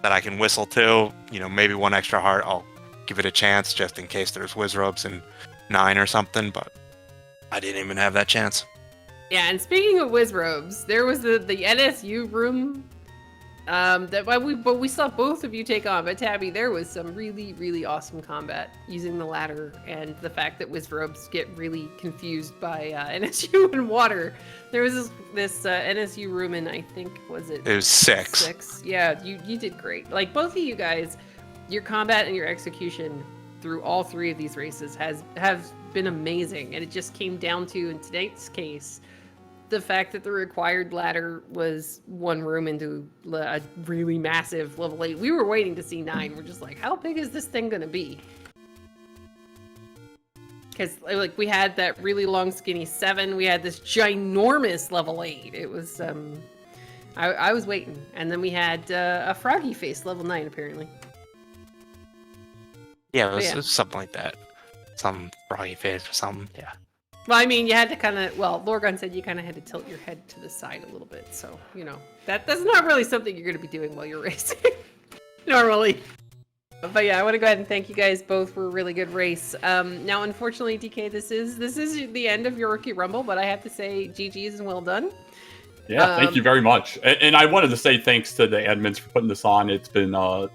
that I can whistle to, you know, maybe one extra heart, I'll give it a chance just in case there's Wizrobes in 9 or something. But I didn't even have that chance. Yeah, and speaking of Wizrobes, there was the NSU room but we saw both of you take on. But Tabby, there was some really, really awesome combat using the ladder, and the fact that Wizrobes get really confused by NSU and water. There was this NSU room in, I think, it was 6. 6. Yeah, you did great. Like, both of you guys, your combat and your execution through all 3 of these races have been amazing, and it just came down to, in today's case, the fact that the required ladder was 1 room into a really massive level 8. We were waiting to see 9. We're just like, how big is this thing gonna be? Because like we had that really long skinny 7, we had this ginormous level 8. It was I was waiting, and then we had a froggy face level 9 apparently. Yeah, it was something like that. Some froggy face or something. Yeah. Well, I mean, you had to kind of, Lorgon said you kind of had to tilt your head to the side a little bit. So, you know, that's not really something you're going to be doing while you're racing, normally. But yeah, I want to go ahead and thank you guys both for a really good race. Now, unfortunately, DK, this is the end of your Rookie Rumble, but I have to say GG's and well done. Yeah, thank you very much. And I wanted to say thanks to the admins for putting this on. It's been a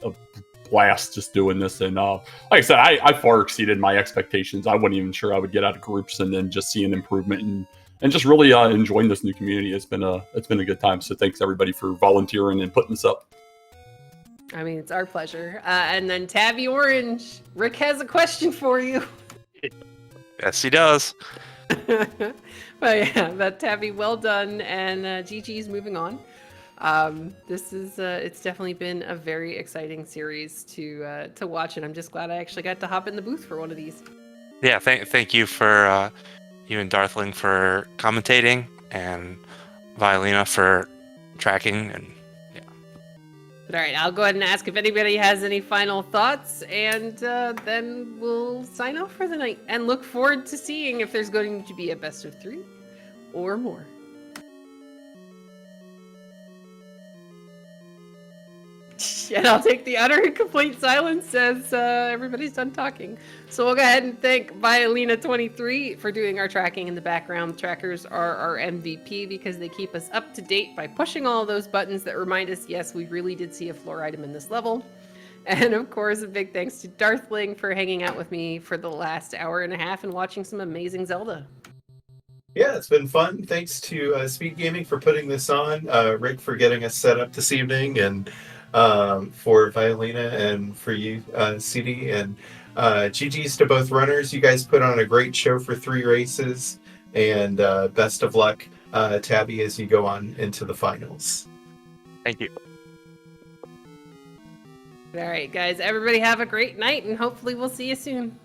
blast just doing this, and like I said, I far exceeded my expectations. I wasn't even sure I would get out of groups, and then just seeing improvement and just really enjoying this new community. It's been a good time. So thanks everybody for volunteering and putting this up. I mean, it's our pleasure. And then Tabby Orange, Rick has a question for you. Yes, he does. But yeah, but Tabby, well done, and GG's moving on. This is it's definitely been a very exciting series to watch, and I'm just glad I actually got to hop in the booth for one of these. Yeah, thank you for you and Darthling for commentating, and Violina for tracking, and yeah. But all right, I'll go ahead and ask if anybody has any final thoughts, and then we'll sign off for the night and look forward to seeing if there's going to be a best of 3 or more. And I'll take the utter and complete silence as everybody's done talking. So we'll go ahead and thank Violina23 for doing our tracking in the background. Trackers are our MVP because they keep us up to date by pushing all those buttons that remind us, yes, we really did see a floor item in this level. And of course, a big thanks to Darthling for hanging out with me for the last hour and a half and watching some amazing Zelda. Yeah, it's been fun. Thanks to SpeedGaming for putting this on, Rick for getting us set up this evening, and for Violina and for you, CD. And GG's to both runners. You guys put on a great show for 3 races, and best of luck, Tabby, as you go on into the finals. Thank you. All right, guys, everybody have a great night, and hopefully we'll see you soon.